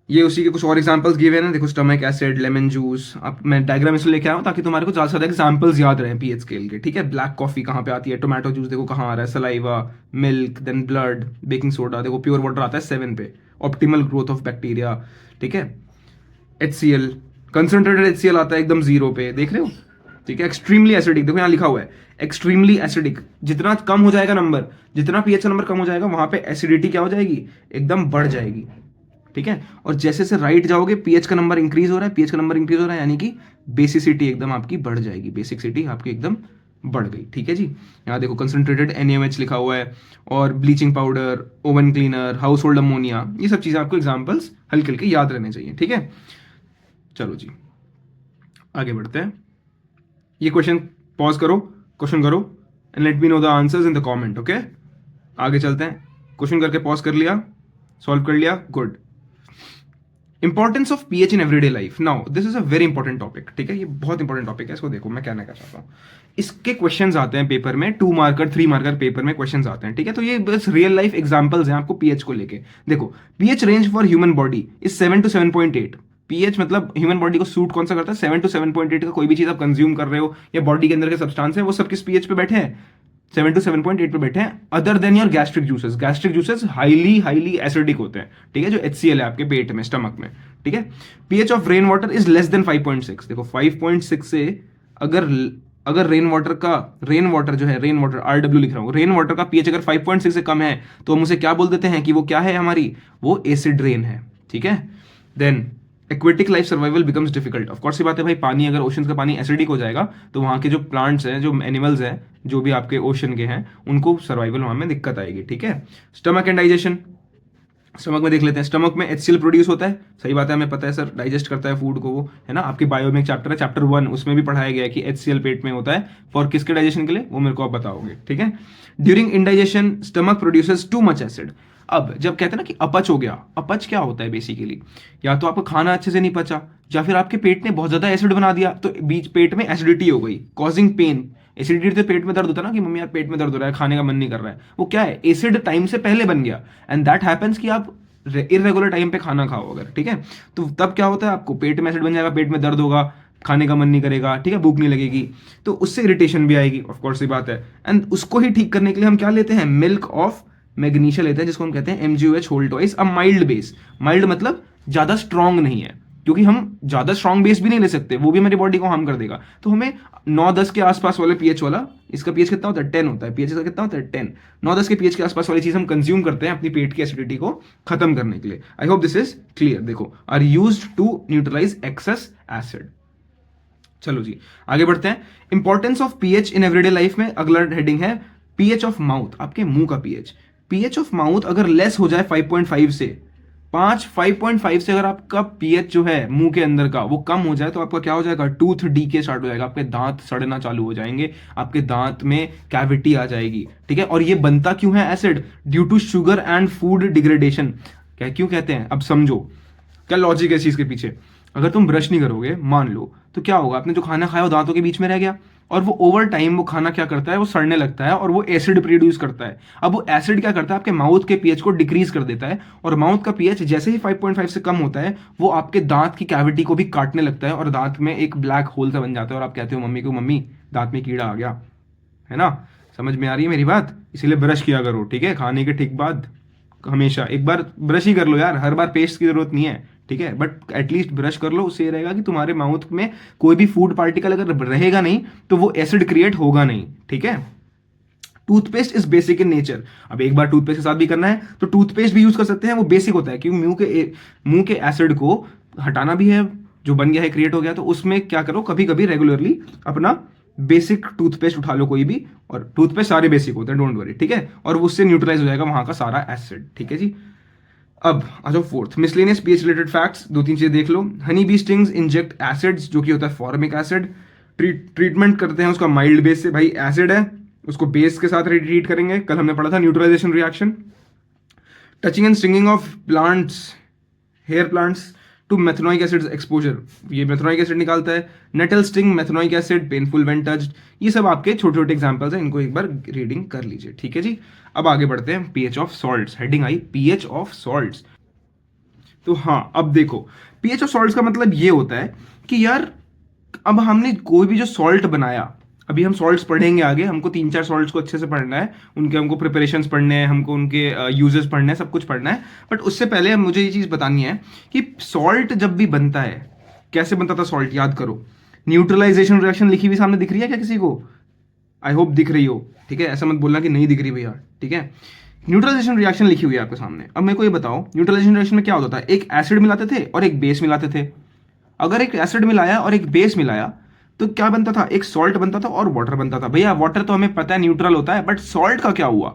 ये उसी के कुछ और एग्जांपल्स गिवे हैं ना, देखो स्टमक एसिड, लेमन जूस, अब मैं डायग्राम इसलिए लेके आया हूँ ताकि तुम्हारे को ज्यादा से ज्यादा एग्जांपल्स याद रहे पीएच स्केल के, ठीक है। ब्लैक कॉफी कहाँ पे आती है, टोमेटो जूस देखो कहाँ आ रहा है, saliva, milk, then blood, baking soda, देखो प्योर वाटर आता है 7 पे, ऑप्टिमल ग्रोथ ऑफ बैक्टीरिया, ठीक है। HCl, कंसंट्रेटेड HCl आता है एकदम 0 पे, देख रहे हो, ठीक है। एक्सट्रीमली एसिडिक, देखो यहाँ लिखा हुआ है एक्सट्रीमली एसिडिक, जितना कम हो जाएगा नंबर, जितना पीएच नंबर कम हो जाएगा वहां पे एसिडिटी क्या हो जाएगी, एकदम बढ़ जाएगी, ठीक है। और जैसे से राइट जाओगे पीएच का नंबर इंक्रीज हो रहा है, पीएच का नंबर इंक्रीज हो रहा है, यानी कि बेसिसिटी एकदम आपकी बढ़ जाएगी, बेसिसिटी आपकी एकदम बढ़ गई, ठीक है जी। यहाँ देखो कंसंट्रेटेड NaOH लिखा हुआ है, और bleaching powder, oven cleaner, house hold ammonia, ये सब चीजें आपको एग्जाम्पल्स हल्के हल्के याद रहने चाहिए, ठीक है। चलो जी आगे बढ़ते हैं। ये क्वेश्चन पॉज करो, क्वेश्चन करो, and let me know the answers in the comment, okay. आगे चलते हैं, क्वेश्चन करके पॉज कर लिया, सॉल्व कर लिया, good. Importance of pH in everyday life, now this is a very important topic, ठीक है। ये बहुत इंपॉर्टेंट टॉपिक है, इसको देखो मैं क्या कहना चाहता हूँ। इसके क्वेश्चंस आते हैं पेपर में, 2 मार्कर 3 मार्कर पेपर में क्वेश्चंस आते हैं, ठीक है। तो ये बस रियल लाइफ एग्जांपल्स हैं आपको पीएच को लेके। देखो pH range for human body is 7 to 7.8, pH मतलब ह्यूमन बॉडी को सूट कौन सा करता है, 7 to 7.8 का कोई भी चीज आप कंज्यूम कर रहे हो या बॉडी के अंदर के सब्सटेंस है वो सब किस पीएच पे बैठे हैं, 7 to 7.8 पे बैठे हैं, other than your gastric juices highly acidic होते हैं, ठीक है, जो HCl है आपके पेट में, स्टमक में, ठीक है। PH of rain water is less than 5.6, देखो 5.6 से अगर रेन वाटर जो है, रेन वाटर RW लिख रहा हूँ, रेन वाटर का पीएच अगर 5.6 से कम है तो हम उसे क्या बोल देते हैं कि वो क्या है हमारी, वो एसिड रेन है, ठीक है। Then aquatic life survival becomes difficult, of course ये बात है भाई, पानी अगर ओशन का पानी एसिडिक हो जाएगा तो वहाँ के जो प्लांट्स हैं, जो एनिमल्स हैं, जो भी आपके ओशन के हैं, उनको सर्वाइवल वहाँ में दिक्कत आएगी, ठीक है। स्टमक एंड डाइजेशन, स्टमक में देख लेते हैं, स्टमक में HCl प्रोड्यूस होता है, सही बात है, हमें पता है सर, डाइजेस्ट करता है फूड को वो, है ना। आपकी बायो में एक चैप्टर है, चैप्टर 1, उसमें भी पढ़ाया गया है कि HCl पेट में होता है फॉर किसके डाइजेशन के लिए, वो मेरे को आप बताओगे, ठीक है। During indigestion stomach produces too much acid, अब जब कहते हैं ना कि अपच हो गया, अपच क्या होता है बेसिकली, या तो आपका खाना अच्छे से नहीं पचा, या फिर आपके पेट ने बहुत ज्यादा एसिड बना दिया, तो बीच पेट में एसिडिटी हो गई, कॉजिंग पेन। एसिडिटी तो पेट में दर्द होता है ना कि मम्मी यार पेट में दर्द हो रहा है, खाने का मन नहीं कर रहा है, वो क्या है, एसिड टाइम से पहले बन गया, एंड दैट हैपेंस कि आप इरेगुलर टाइम पे खाना खाओ अगर, ठीक है, तो तब क्या होता है, आपको पेट में एसिड बन जाएगा, पेट में दर्द होगा, खाने का मन नहीं करेगा, ठीक है, भूख नहीं लगेगी, तो उससे इरिटेशन भी आएगी, ऑफ कोर्स ये बात है। एंड उसको ही ठीक करने के लिए हम क्या लेते हैं, मिल्क ऑफ मैग्नीशिया लेते हैं, जिसको हम कहते हैं MgOH whole twice, a mild base, mild मतलब ज्यादा स्ट्रॉन्ग नहीं है, क्योंकि हम ज़्यादा स्ट्रॉन्ग बेस भी नहीं ले सकते, वो भी हमारी बॉडी को हार्म कर देगा। तो हमें 9-10 के आसपास वाले पीएच वाला, इसका पीएच कितना होता है 10 होता है, पीएच का कितना होता है 10, 9-10 के पीएच के आसपास वाली चीज़ हम कंज्यूम करते हैं अपनी पेट की एसिडिटी को खत्म करने के लिए। I hope this is clear. देखो, are used to neutralize excess acid. चलो जी आगे बढ़ते हैं। Importance of pH in everyday life में अगला हेडिंग है पीएच ऑफ माउथ, आपके मुंह का पीएच। पीएच ऑफ माउथ अगर लेस हो जाए 5.5 से, 5.5 से अगर आपका पीएच जो है मुंह के अंदर का वो कम हो जाए तो आपका क्या हो जाएगा, टूथ डीके स्टार्ट हो जाएगा, आपके दांत सड़ना चालू हो जाएंगे, आपके दांत में कैविटी आ जाएगी, ठीक है। और ये बनता क्यों है acid, due to sugar and food degradation. क्या क्यों कहते हैं, अब समझो क्या लॉजिक है इस चीज के पीछे। अगर तुम ब्रश नहीं करोगे मान लो, तो क्या होगा, आपने जो खाना खाया वो दांतों के बीच में रह गया, और वो ओवर टाइम वो खाना क्या करता है, वो सड़ने लगता है और वो एसिड प्रोड्यूस करता है। अब वो एसिड क्या करता है, आपके माउथ के पीएच को डिक्रीज कर देता है, और माउथ का पीएच जैसे ही 5.5 से कम होता है वो आपके दांत की कैविटी को भी काटने लगता है, और दांत में एक ब्लैक होल सा बन जाता है, और आप कहते हो मम्मी को, मम्मी दांत में कीड़ा आ गया, है ना। समझ में आ रही है मेरी बात। इसीलिए ब्रश किया करो, ठीक है, खाने के ठीक बाद हमेशा एक बार ब्रश ही कर लो यार, हर बार पेस्ट की जरूरत नहीं है, ठीक है, बट एटलीस्ट ब्रश कर लो। उससे ये रहेगा कि तुम्हारे माउथ में कोई भी फूड पार्टिकल अगर रहेगा नहीं तो वो एसिड क्रिएट होगा नहीं, ठीक है। Toothpaste is basic in nature. अब एक बार टूथपेस्ट के साथ भी करना है तो टूथपेस्ट भी यूज कर सकते हैं, वो बेसिक होता है, क्योंकि मुंह के एसिड को हटाना भी है, जो बन गया है क्रिएट हो गया, तो उसमें क्या करो, कभी कभी रेगुलरली अपना बेसिक टूथपेस्ट उठा लो कोई भी, और टूथपेस्ट सारे बेसिक होते हैं, डोंट वरी, ठीक है, और उससे न्यूट्रलाइज हो जाएगा वहां का सारा एसिड, ठीक है जी। अब आ जाओ fourth, miscellaneous pH related facts. दो तीन चीजें देख लो। Honey bee stings inject acids, जो कि होता है फॉर्मिक एसिड। ट्रीटमेंट करते हैं उसका माइल्ड बेस से, भाई एसिड है उसको बेस के साथ ट्रीट करेंगे। कल हमने पढ़ा था neutralisation reaction. Touching and stinging of plants, hair plants to methanoic acid exposure, ये मेथनोइक एसिड निकालता है। Nettle sting, methanoic acid, painful when touched. ये सब आपके छोटे छोटे एग्जांपल्स हैं, इनको एक बार रीडिंग कर लीजिए, ठीक है जी। अब आगे बढ़ते हैं, pH of salts, heading I pH of salts. तो हाँ अब देखो, पीएच ऑफ सॉल्ट्स का मतलब ये होता है कि यार अब हमने कोई भी जो सॉल्ट बनाया, अभी हम सॉल्ट्स पढ़ेंगे आगे, हमको 3-4 सॉल्ट्स को अच्छे से पढ़ना है, उनके हमको प्रिपरेशंस पढ़ने हैं, हमको उनके यूजेस पढ़ने हैं, सब कुछ पढ़ना है। बट उससे पहले मुझे ये चीज़ बतानी है कि सॉल्ट जब भी बनता है, कैसे बनता था सॉल्ट, याद करो। न्यूट्रलाइजेशन रिएक्शन लिखी हुई सामने दिख रही है क्या किसी को, आई होप दिख रही हो, ठीक है, ऐसा मत बोलना कि नहीं दिख रही भैया, ठीक है। न्यूट्रलाइजेशन रिएक्शन लिखी हुई है आपके सामने। अब मेरे को ये बताओ, न्यूट्रलाइजेशन रिएक्शन में क्या होता था, एक एसिड मिलाते थे और एक बेस मिलाते थे। अगर एक एसिड मिलाया और एक बेस मिलाया तो क्या बनता था, एक सॉल्ट बनता था और वाटर बनता था। भैया वाटर तो हमें पता है न्यूट्रल होता है, बट सॉल्ट का क्या हुआ,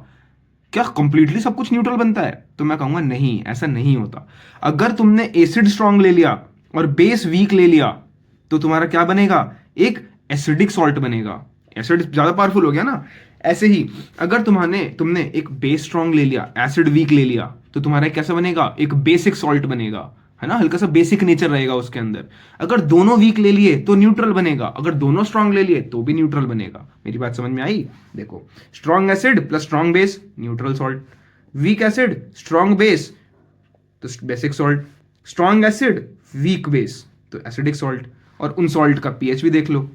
क्या कंप्लीटली सब कुछ न्यूट्रल बनता है? तो मैं कहूंगा नहीं, ऐसा नहीं होता। अगर तुमने एसिड स्ट्रांग ले लिया और बेस वीक ले लिया तो तुम्हारा क्या बनेगा, एक एसिडिक सॉल्ट बनेगा। एसिड ज्यादा पावरफुल हो गया ना। ऐसे ही अगर तुमने एक बेस स्ट्रांग ले लिया, एसिड वीक ले लिया, तो तुम्हारा कैसा बनेगा, एक बेसिक सॉल्ट बनेगा, है ना, हल्का सा बेसिक नेचर रहेगा उसके अंदर। अगर दोनों वीक ले लिए तो न्यूट्रल बनेगा, अगर दोनों स्ट्रांग ले लिए तो भी न्यूट्रल बनेगा। मेरी बात समझ में आई? देखो, strong acid plus strong base neutral salt, weak acid strong base तो basic salt, strong acid weak base तो एसिडिक सॉल्ट। और उन सॉल्ट का पीएच भी देख लो।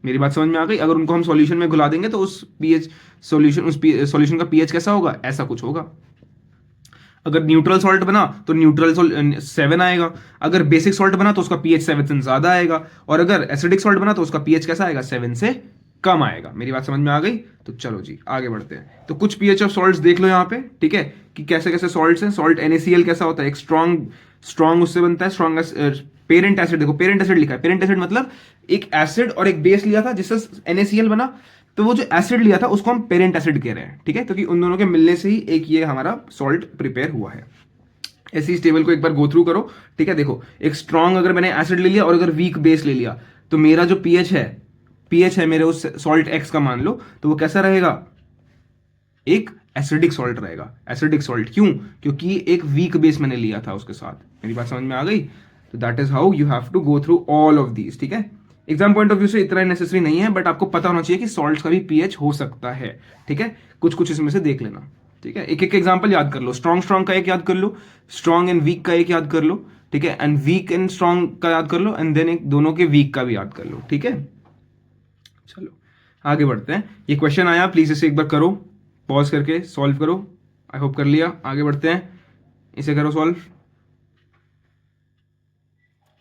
मेरी बात समझ में आ गई? अगर उनको हम सॉल्यूशन में घुला देंगे तो उस पीएच सॉल्यूशन उस सॉल्यूशन का पीएच कैसा होगा, ऐसा कुछ होगा। अगर न्यूट्रल सॉल्ट बना तो न्यूट्रल 7 आएगा, अगर बेसिक सॉल्ट बना तो उसका पीएच 7 से ज्यादा आएगा, और अगर एसिडिक सॉल्ट बना तो उसका पीएच कैसा आएगा, 7 से कम आएगा। मेरी बात समझ में आ गई? तो चलो जी आगे बढ़ते हैं। तो कुछ पीएच ऑफ सॉल्ट्स देख लो यहाँ पे, ठीक है, कि कैसे कैसे सॉल्ट्स हैं। सॉल्ट NaCl कैसा होता है, एक स्ट्रॉन्ग उससे बनता है, स्ट्रॉन्ग पेरेंट एसिड। देखो पेरेंट एसिड लिखा है, पेरेंट एसिड मतलब एक एसिड और एक बेस लिया था जिससे NaCl बना, तो वो जो एसिड लिया था उसको हम पेरेंट एसिड कह रहे हैं, ठीक है, क्योंकि उन दोनों के मिलने से ही एक ये हमारा सॉल्ट प्रिपेयर हुआ है। ऐसी इस टेबल को एक बार गो थ्रू करो, ठीक है। देखो, एक स्ट्रॉन्ग अगर मैंने एसिड ले लिया और अगर वीक बेस ले लिया, तो मेरा जो पीएच है मेरे उस सॉल्ट एक्स का मान लो, तो वो कैसा रहेगा, एक एसिडिक सॉल्ट रहेगा। एसिडिक सॉल्ट क्यों, क्योंकि एक वीक बेस मैंने लिया था उसके साथ। मेरी बात समझ में आ गई? तो that is how you have to go through all of these, ठीक है। एग्जाम पॉइंट ऑफ व्यू से इतना नेसेसरी नहीं है, बट आपको पता होना चाहिए कि सॉल्ट्स का भी पीएच हो सकता है, ठीक है। कुछ कुछ इसमें से देख लेना, ठीक है। एक एक एग्जांपल याद कर लो। स्ट्रॉन्ग का एक याद कर लो, स्ट्रॉन्ग एंड वीक का एक याद कर लो, ठीक है, एंड वीक एंड स्ट्रॉन्ग का याद कर लो, एंड देन एक दोनों के वीक का भी याद कर लो, ठीक है। चलो आगे बढ़ते हैं। ये क्वेश्चन आया, प्लीज इसे एक बार करो, पॉज करके सॉल्व करो। आई होप कर लिया। आगे बढ़ते हैं, इसे करो solve.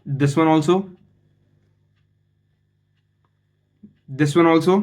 This one also, this one also.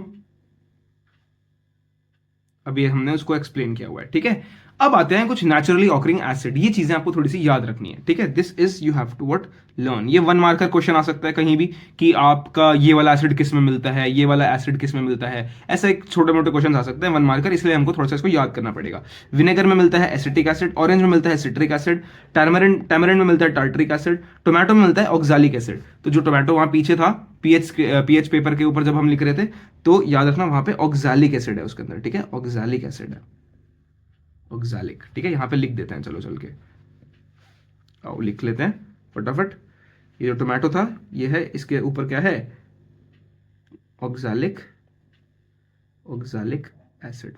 अभी हमने उसको एक्सप्लेन किया हुआ है, ठीक है। अब आते हैं कुछ नेचुरली ऑकरिंग एसिड, ये चीजें आपको थोड़ी सी याद रखनी है, ठीक है। This is you have to what learn. ये 1 मार्कर क्वेश्चन आ सकता है कहीं भी कि आपका ये वाला एसिड किस में मिलता है, ये वाला एसिड किस में मिलता है, ऐसा एक छोटे मोटे क्वेश्चन आ सकते हैं 1 मार्कर, इसलिए हमको थोड़ा सा इसको याद करना पड़ेगा। विनेगर में मिलता है एसिटिक एसिड, ऑरेंज में मिलता है सिट्रिक एसिड, टैमरिन टैमरिन में मिलता है टार्ट्रिक एसिड, टोमेटो में मिलता है ऑक्सैलिक एसिड। तो जो टोमेटो वहां पीछे था पीएच पेपर के ऊपर जब हम लिख रहे थे, तो याद रखना वहां पे ऑक्सैलिक एसिड है उसके अंदर, ठीक है, ऑक्सैलिक एसिड है, ऑक्सैलिक, ठीक है। यहां पे लिख देते हैं, चलो चल के आओ लिख लेते हैं फटाफट। ये जो टोमेटो था ये है, इसके ऊपर क्या है, ऑक्सैलिक, ऑक्सैलिक एसिड,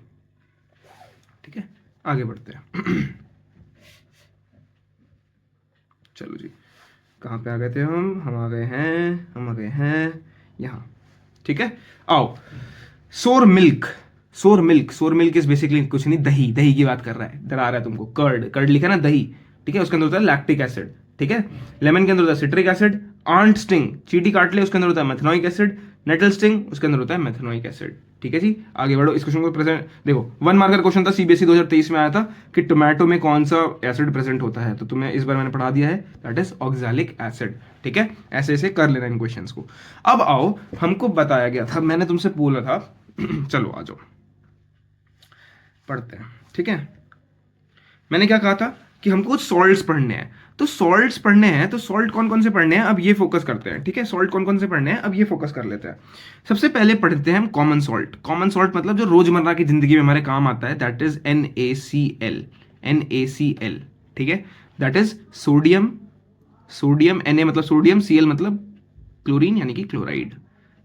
ठीक है। आगे बढ़ते हैं चलो जी, कहां पे आ गए थे हम आ गए हैं, हम आ गए हैं यहां, ठीक है। आओ, सोर मिल्क, सोर मिल्क, सोर मिल्क इज बेसिकली कुछ नहीं, दही, दही की बात कर रहा है, डरा रहा है तुमको। कर्ड, कर्ड लिखा ना, दही, ठीक है। उसके अंदर होता है लैक्टिक एसिड, ठीक है। लेमन के अंदर होता है सिट्रिक एसिड, आंट स्टिंग, चींटी काट ले, उसके अंदर होता है मेथनोइक एसिड, नेटल स्टिंग, उसके अंदर होता है मेथनोइक एसिड, ठीक है जी। आगे बढ़ो, इस क्वेश्चन को प्रेजेंट देखो, 1 मार्कर क्वेश्चन था, सीबीएसई 2023 में आया था कि टोमेटो में कौन सा एसिड प्रेजेंट होता है, तो तुम्हें इस बार मैंने पढ़ा दिया है, दैट इज ऑक्सैलिक एसिड, ठीक है। ऐसे ऐसे कर लेना इन क्वेश्चंस को। अब आओ, हमको बताया गया था, मैंने तुमसे बोला था चलो आ जाओ पढ़ते हैं, ठीक है। मैंने क्या कहा था कि हमको कुछ सॉल्ट्स पढ़ने हैं, तो सॉल्ट्स पढ़ने हैं, तो सॉल्ट कौन कौन से पढ़ने हैं अब ये फोकस करते हैं, ठीक है। सॉल्ट कौन कौन से पढ़ने हैं अब ये फोकस कर लेते हैं। सबसे पहले पढ़ते हैं हम कॉमन सॉल्ट। कॉमन सॉल्ट मतलब जो रोजमर्रा की जिंदगी में हमारे काम आता है, दैट इज NaCl, NaCl, ठीक है। That is sodium, sodium, Na मतलब सोडियम, Cl मतलब क्लोरीन यानी कि क्लोराइड,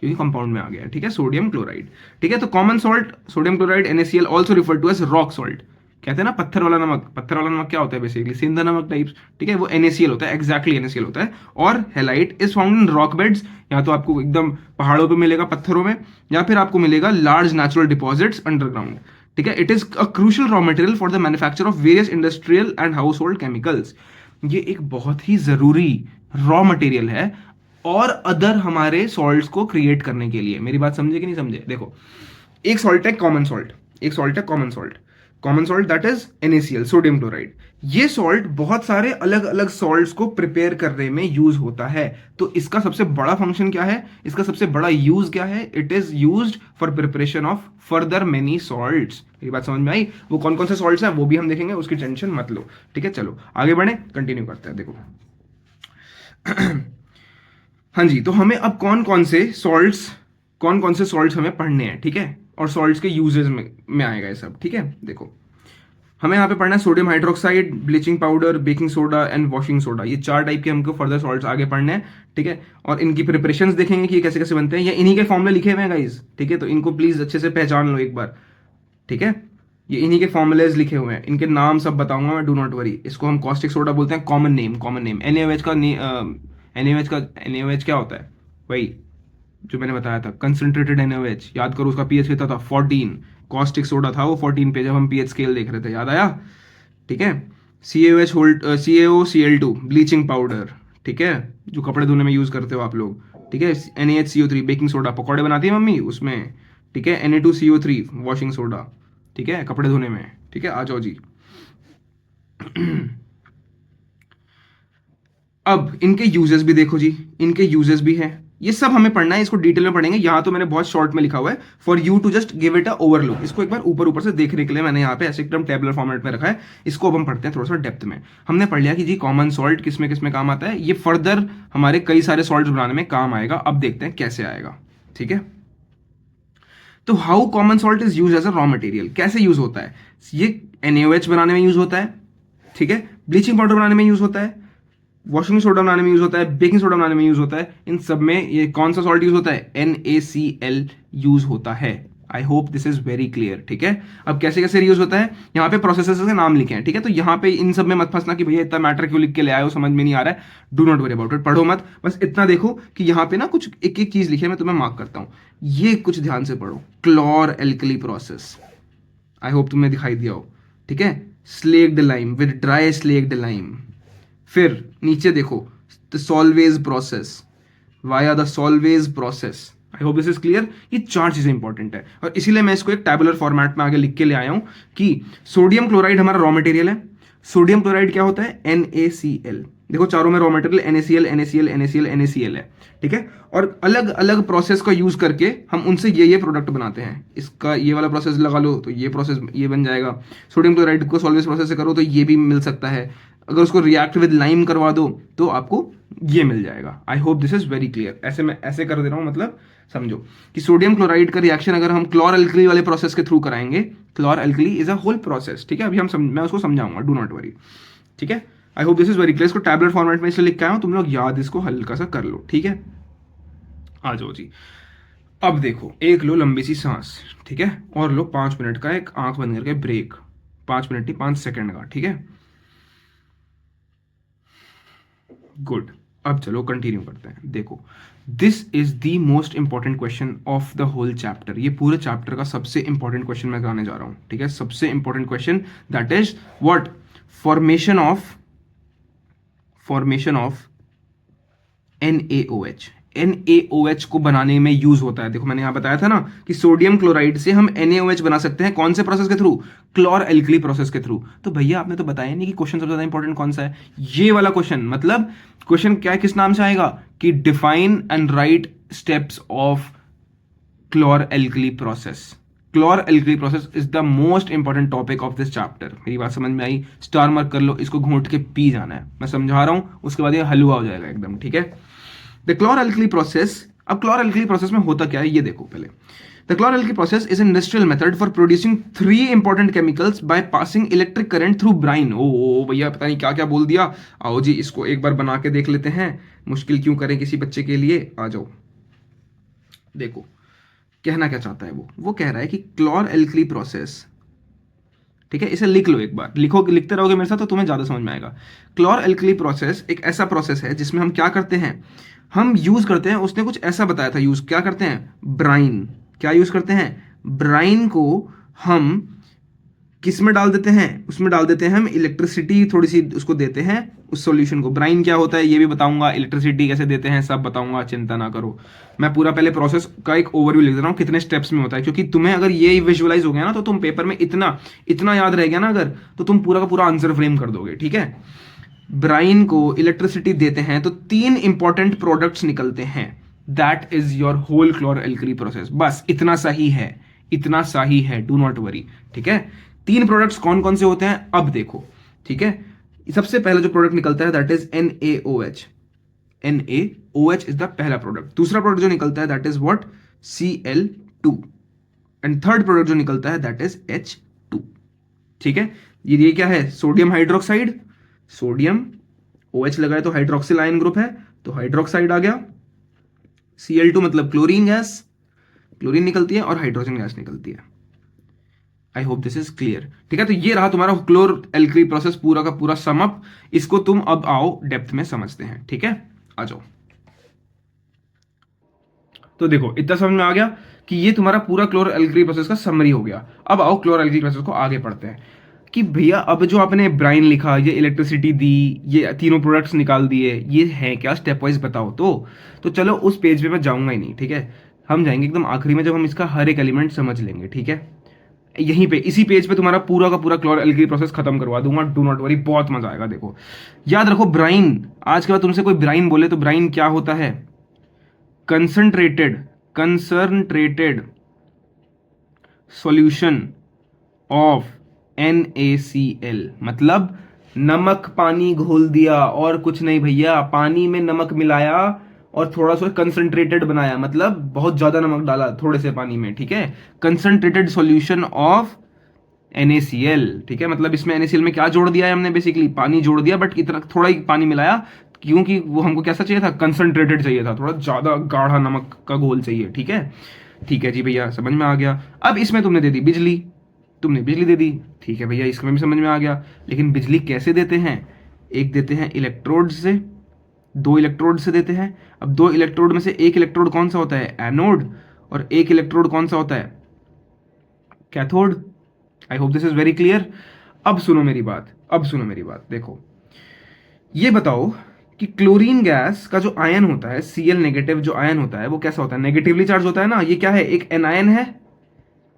क्योंकि कंपाउंड में आ गया, ठीक है, सोडियम क्लोराइड, ठीक है। तो common salt sodium chloride NaCl, also refer to as rock salt, कहते हैं ना पत्थर वाला नमक। पत्थर वाला नमक क्या होता है, बेसिकली सिंधा नमक टाइप्स, ठीक है, वो NaCl होता है, एग्जैक्टली NaCl होता है। और halide is found in rock beds, या तो आपको एकदम पहाड़ों पे मिलेगा पत्थरों में, या फिर आपको मिलेगा लार्ज नेचुरल डिपॉजिट्स अंडरग्राउंड, ठीक है। It is a crucial raw material for the manufacture of various industrial and house hold chemicals. ये एक बहुत ही जरूरी रॉ मटेरियल है और अदर हमारे सॉल्ट्स को क्रिएट करने के लिए। मेरी बात समझे कि नहीं समझे? देखो, एक सॉल्ट है कॉमन सॉल्ट, एक सॉल्ट है common salt, common salt that is NaCl, sodium chloride. ये सॉल्ट बहुत सारे अलग अलग सॉल्ट्स को प्रिपेयर करने में यूज होता है। तो इसका सबसे बड़ा फंक्शन क्या है, इसका सबसे बड़ा यूज क्या है? It is used for preparation of further many salts. ये बात समझ में आई? वो कौन कौन से सॉल्ट्स हैं वो भी हम देखेंगे, उसकी टेंशन मत लो, ठीक है। चलो आगे बढ़े, कंटिन्यू करते हैं। देखो हाँ जी, तो हमें अब कौन कौन से सॉल्ट्स हमें पढ़ने हैं, ठीक है, और सॉल्ट्स के यूजेस में आएगा ये सब, ठीक है। देखो, हमें यहाँ पे पढ़ना है sodium hydroxide, bleaching powder, baking soda and washing soda. ये 4 टाइप के हमको फर्दर सॉल्ट्स आगे पढ़ने हैं, ठीक है। और इनकी प्रिपरेशंस देखेंगे कि ये कैसे कैसे बनते हैं, या इन्हीं के फॉर्मूले लिखे हुए हैं गाइस, ठीक है। तो इनको प्लीज अच्छे से पहचान लो एक बार, ठीक है। ये इन्हीं के फॉर्मूलेज लिखे हुए हैं, इनके नाम सब बताऊंगा मैं, डू नॉट वरी। इसको हम कॉस्टिक सोडा बोलते हैं, common name, common name. NaOH क्या होता है? वही जो मैंने बताया था, कंसंट्रेटेड NaOH। याद करो उसका पीएच कितना था, 14। कॉस्टिक सोडा था वो 14 पे, जब हम पीएच स्केल देख रहे थे, याद आया? ठीक है। CaOCl2 ब्लीचिंग पाउडर, ठीक है, जो कपड़े धोने में यूज करते हो आप लोग, ठीक है। NaHCO3 बेकिंग सोडा, पकौड़े बनाती है मम्मी उसमें, ठीक है। Na2CO3 वॉशिंग सोडा, ठीक है, कपड़े धोने में, ठीक है। आ जाओ जी अब इनके यूजेस भी देखो जी, इनके यूजेस भी हैं, ये सब हमें पढ़ना है, इसको डिटेल में पढ़ेंगे। यहां तो मैंने बहुत शॉर्ट में लिखा हुआ है for you to just give it a overlook. इसको एक बार ऊपर ऊपर से देखने के लिए मैंने यहाँ पे ऐसे एकदम टेबलर फॉर्मेट में रखा है। इसको अब हम पढ़ते हैं थोड़ा सा डेप्थ में। हमने पढ़ लिया कि जी कॉमन सॉल्ट किसमें किसमें काम आता है, ये फर्दर हमारे कई सारे सॉल्ट बनाने में काम आएगा। अब देखते हैं कैसे आएगा, ठीक है। तो how common salt is use as a raw material, कैसे यूज होता है? ये NaOH बनाने में यूज होता है, ठीक है, ब्लीचिंग पाउडर बनाने में यूज होता है, वॉशिंग सोडा बनाने में यूज होता है, बेकिंग सोडा बनाने में यूज होता है। इन सब में ये कौन सा सॉल्ट यूज होता है? NaCl यूज होता है। आई hope this is very clear, ठीक है। अब कैसे कैसे यूज होता है, यहाँ पे प्रोसेसेस के नाम लिखे हैं, ठीक है। तो यहाँ पे इन सब में मत फंसना कि भैया इतना मैटर क्यों लिख के ले आए हो, समझ में नहीं आ रहा है। Do not worry about it, पढ़ो मत, बस इतना देखो कि यहाँ पे ना कुछ एक एक चीज लिखी है, मैं तुम्हें मार्क करता हूँ, ये कुछ ध्यान से पढ़ो। क्लोर एल्कली प्रोसेस, आई होप तुम्हें दिखाई दिया हो, ठीक है। Slaked lime with dry slaked lime. फिर नीचे देखो, the salvage process, via the salvage process. I hope this is clear. ये चार चीजें इंपॉर्टेंट है और इसीलिए मैं इसको एक टैबुलर फॉर्मेट में आगे लिख के ले आया हूं कि सोडियम क्लोराइड हमारा रॉ मटेरियल है। सोडियम क्लोराइड क्या होता है? NaCl। देखो चारों में raw material NaCl NaCl NaCl NaCl है, ठीक है। और अलग अलग प्रोसेस का यूज करके हम उनसे ये प्रोडक्ट बनाते हैं। इसका ये वाला प्रोसेस लगा लो तो ये प्रोसेस ये बन जाएगा। सोडियम क्लोराइड को सॉल्वेज प्रोसेस से करो तो ये भी मिल सकता है। अगर उसको रिएक्ट विद लाइम करवा दो तो आपको ये मिल जाएगा। आई hope this is very clear. ऐसे मैं ऐसे कर दे रहा हूं, मतलब समझो कि सोडियम क्लोराइड का रिएक्शन अगर हम क्लोर अल्कली वाले प्रोसेस के थ्रू कराएंगे, chlor alkali is a whole process, ठीक है। अभी मैं उसको समझाऊंगा, डू नॉट वरी, ठीक है। आई hope this is very clear. इसको टैबलेट फॉर्मेट में इसलिए लिख के आया हूं, तुम लोग याद इसको हल्का सा कर लो, ठीक है। आ जाओ जी। अब देखो, एक लो लंबी सी सांस, ठीक है, और लो 5 मिनट का एक आंख बंद करके ब्रेक, 5 मिनट नहीं 5 सेकंड का, ठीक है। गुड। अब चलो कंटिन्यू करते हैं। देखो, this is the most important question of the whole chapter. ये पूरे चैप्टर का सबसे इंपॉर्टेंट क्वेश्चन मैं कराने जा रहा हूं, ठीक है। सबसे important question, that is what? Formation of NaOH। NaOH को बनाने में यूज होता है। देखो मैंने यहां बताया था ना कि सोडियम क्लोराइड से हम NaOH बना सकते हैं। कौन से प्रोसेस के थ्रू? क्लोर एल्कली प्रोसेस के थ्रू। तो भैया आपने तो बताया नहीं कि क्वेश्चन सबसे ज्यादा इंपॉर्टेंट कौन सा है। ये वाला क्वेश्चन, मतलब क्वेश्चन क्या है, किस नाम से आएगा कि define and write steps of chlor alkali process. Chlor alkali process is the most important topic of this chapter. मेरी बात समझ में आई? स्टार मार्क कर लो, इसको घोंट के पी जाना है। मैं समझा रहा हूं, उसके बाद ये हलवा हो जाएगा एकदम, ठीक है। The chlor alkali process. अब क्लोर एल्कली प्रोसेस में होता क्या है ये देखो पहले। The chlor alkali process is an industrial method for producing 3 important chemicals by passing electric current through brine। ओ भैया पता नहीं क्या क्या बोल दिया। आओ जी इसको एक बार बना के देख लेते हैं, मुश्किल क्यों करें किसी बच्चे के लिए। आ जाओ, देखो कहना क्या चाहता है वो कह रहा है कि क्लोर एल्कली प्रोसेस, ठीक है, इसे लिख लो एक बार, लिखते रहोगे मेरे साथ तो तुम्हें ज्यादा समझ में आएगा। क्लोर एल्कली प्रोसेस एक ऐसा प्रोसेस है जिसमें हम क्या करते हैं, हम यूज करते हैं, उसने कुछ ऐसा बताया था, यूज क्या करते हैं? ब्राइन। क्या यूज करते हैं? ब्राइन को हम किस में डाल देते हैं? उसमें डाल देते हैं हम इलेक्ट्रिसिटी, थोड़ी सी उसको देते हैं उस सॉल्यूशन को। ब्राइन क्या होता है ये भी बताऊंगा, इलेक्ट्रिसिटी कैसे देते हैं सब बताऊंगा, चिंता ना करो। मैं पूरा पहले प्रोसेस का एक ओवरव्यू लिख दे रहा हूँ कितने स्टेप्स में होता है, क्योंकि तुम्हें अगर ये विजुअलाइज हो गया ना तो तुम पेपर में इतना इतना याद रह गया ना अगर, तो तुम पूरा का पूरा आंसर फ्रेम कर दोगे, ठीक है। ब्राइन को इलेक्ट्रिसिटी देते हैं तो 3 इंपॉर्टेंट प्रोडक्ट्स निकलते हैं। That is your whole chlor alkali process. बस इतना सही है, इतना सही है, डू नॉट वरी, ठीक है। 3 प्रोडक्ट्स कौन कौन से होते हैं अब देखो, ठीक है। सबसे पहला जो प्रोडक्ट निकलता है that is NaOH। NaOH is the पहला प्रोडक्ट। दूसरा प्रोडक्ट जो निकलता है that is what? Cl2। And third product जो निकलता है दैट इज H2, ठीक है। ये क्या है? Sodium hydroxide. सोडियम OH लगाए तो हाइड्रोक्सिल आयन ग्रुप है तो हाइड्रोक्साइड आ गया। Cl2 मतलब क्लोरीन गैस, क्लोरीन निकलती है और हाइड्रोजन गैस निकलती है। आई होप दिस इज क्लियर, ठीक है। तो ये रहा तुम्हारा क्लोर एल्कली प्रोसेस पूरा का पूरा समअप। इसको तुम अब आओ डेप्थ में समझते हैं, ठीक है। आ जाओ। तो देखो इतना समझ में आ गया कि ये तुम्हारा पूरा क्लोर एल्कली प्रोसेस का समरी हो गया। अब आओ क्लोर एल्कली प्रोसेस को आगे पढ़ते हैं कि भैया अब जो आपने ब्राइन लिखा, ये इलेक्ट्रिसिटी दी, ये तीनों प्रोडक्ट्स निकाल दिए, ये है क्या? स्टेप वाइज बताओ। तो चलो उस पेज पे मैं जाऊंगा ही नहीं, ठीक है। हम जाएंगे एकदम आखिरी में जब हम इसका हर एक एलिमेंट समझ लेंगे, ठीक है। यहीं पे इसी पेज पे तुम्हारा पूरा का पूरा क्लोर एल्कली प्रोसेस खत्म करवा दूंगा, डू नॉट वरी, बहुत मजा आएगा। देखो याद रखो, ब्राइन, आज के बाद तुमसे कोई ब्राइन बोले तो ब्राइन क्या होता है? Concentrated solution of NaCl। मतलब नमक पानी घोल दिया और कुछ नहीं भैया, पानी में नमक मिलाया और थोड़ा सा कंसंट्रेटेड बनाया, मतलब बहुत ज्यादा नमक डाला थोड़े से पानी में, ठीक है। कंसंट्रेटेड सॉल्यूशन ऑफ NaCl, ठीक है। मतलब इसमें NaCl में क्या जोड़ दिया है हमने? बेसिकली पानी जोड़ दिया, बट इतना थोड़ा ही पानी मिलाया, क्योंकि वो हमको कैसा चाहिए था? कंसंट्रेटेड चाहिए था, थोड़ा ज्यादा गाढ़ा नमक का घोल चाहिए, ठीक है। ठीक है जी भैया, समझ में आ गया। अब इसमें तुमने दे दी बिजली, तुमने बिजली दे दी, ठीक है भैया, इसमें भी समझ में आ गया। लेकिन बिजली कैसे देते हैं? एक देते हैं इलेक्ट्रोड से, 2 इलेक्ट्रोड से देते हैं। अब 2 इलेक्ट्रोड में से एक इलेक्ट्रोड कौन सा होता है? एनोड, और एक इलेक्ट्रोड कौन सा होता है? Cathode. I hope this is very clear. अब सुनो मेरी बात, देखो ये बताओ कि क्लोरीन गैस का जो आयन होता है, Cl नेगेटिव जो आयन होता है वो कैसा होता है, नेगेटिवली चार्ज होता है ना। ये क्या है, एक एनायन है।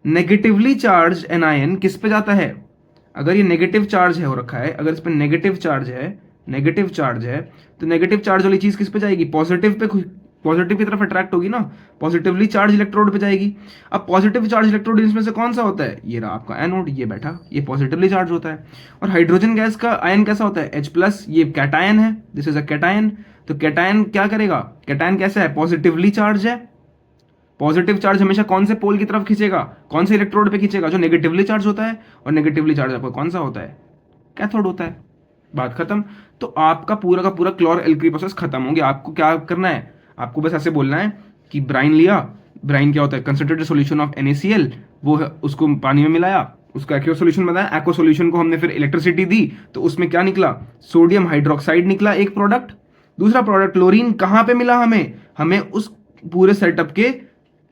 नेगेटिवली चार्ज एनायन किस पे जाता है, अगर ये नेगेटिव चार्ज है हो रखा है, अगर इस पे नेगेटिव चार्ज है, नेगेटिव चार्ज है, तो नेगेटिव चार्ज वाली चीज किस पे जाएगी, पॉजिटिव पे, पॉजिटिव की तरफ अट्रैक्ट होगी ना, पॉजिटिवली चार्ज इलेक्ट्रोड पे जाएगी। अब पॉजिटिव चार्ज इलेक्ट्रोड इसमें से कौन सा होता है, ये रहा आपका एनोड, ये बैठा, ये पॉजिटिवली चार्ज होता है। और हाइड्रोजन गैस का आयन कैसा होता है, H+, ये कैटायन है, दिस इज अ कैटायन। तो कैटायन क्या करेगा, कैटायन कैसा है, पॉजिटिवली चार्ज है। पॉजिटिव चार्ज हमेशा कौन से पोल की तरफ खींचेगा, कौन से इलेक्ट्रोड पे खींचेगा, जो नेगेटिवली चार्ज होता है। और नेगेटिवली चार्ज आपका कौन सा होता है, कैथोड होता है। बात खत्म। तो आपका पूरा का पूरा क्लोर एल्कली प्रोसेस खत्म हो गया। आपको क्या करना है, आपको बस ऐसे बोलना है कि ब्राइन लिया, ब्राइन क्या होता है, कंसंट्रेटेड सॉल्यूशन ऑफ NaCl, वो है, उसको पानी में मिलाया, उसका एक्वा सॉल्यूशन बनाया, एक्वा सॉल्यूशन को हमने फिर इलेक्ट्रिसिटी दी, तो उसमें क्या निकला, सोडियम हाइड्रोक्साइड निकला एक प्रोडक्ट। दूसरा प्रोडक्ट क्लोरीन कहां पे मिला हमें, हमें उस पूरे सेटअप के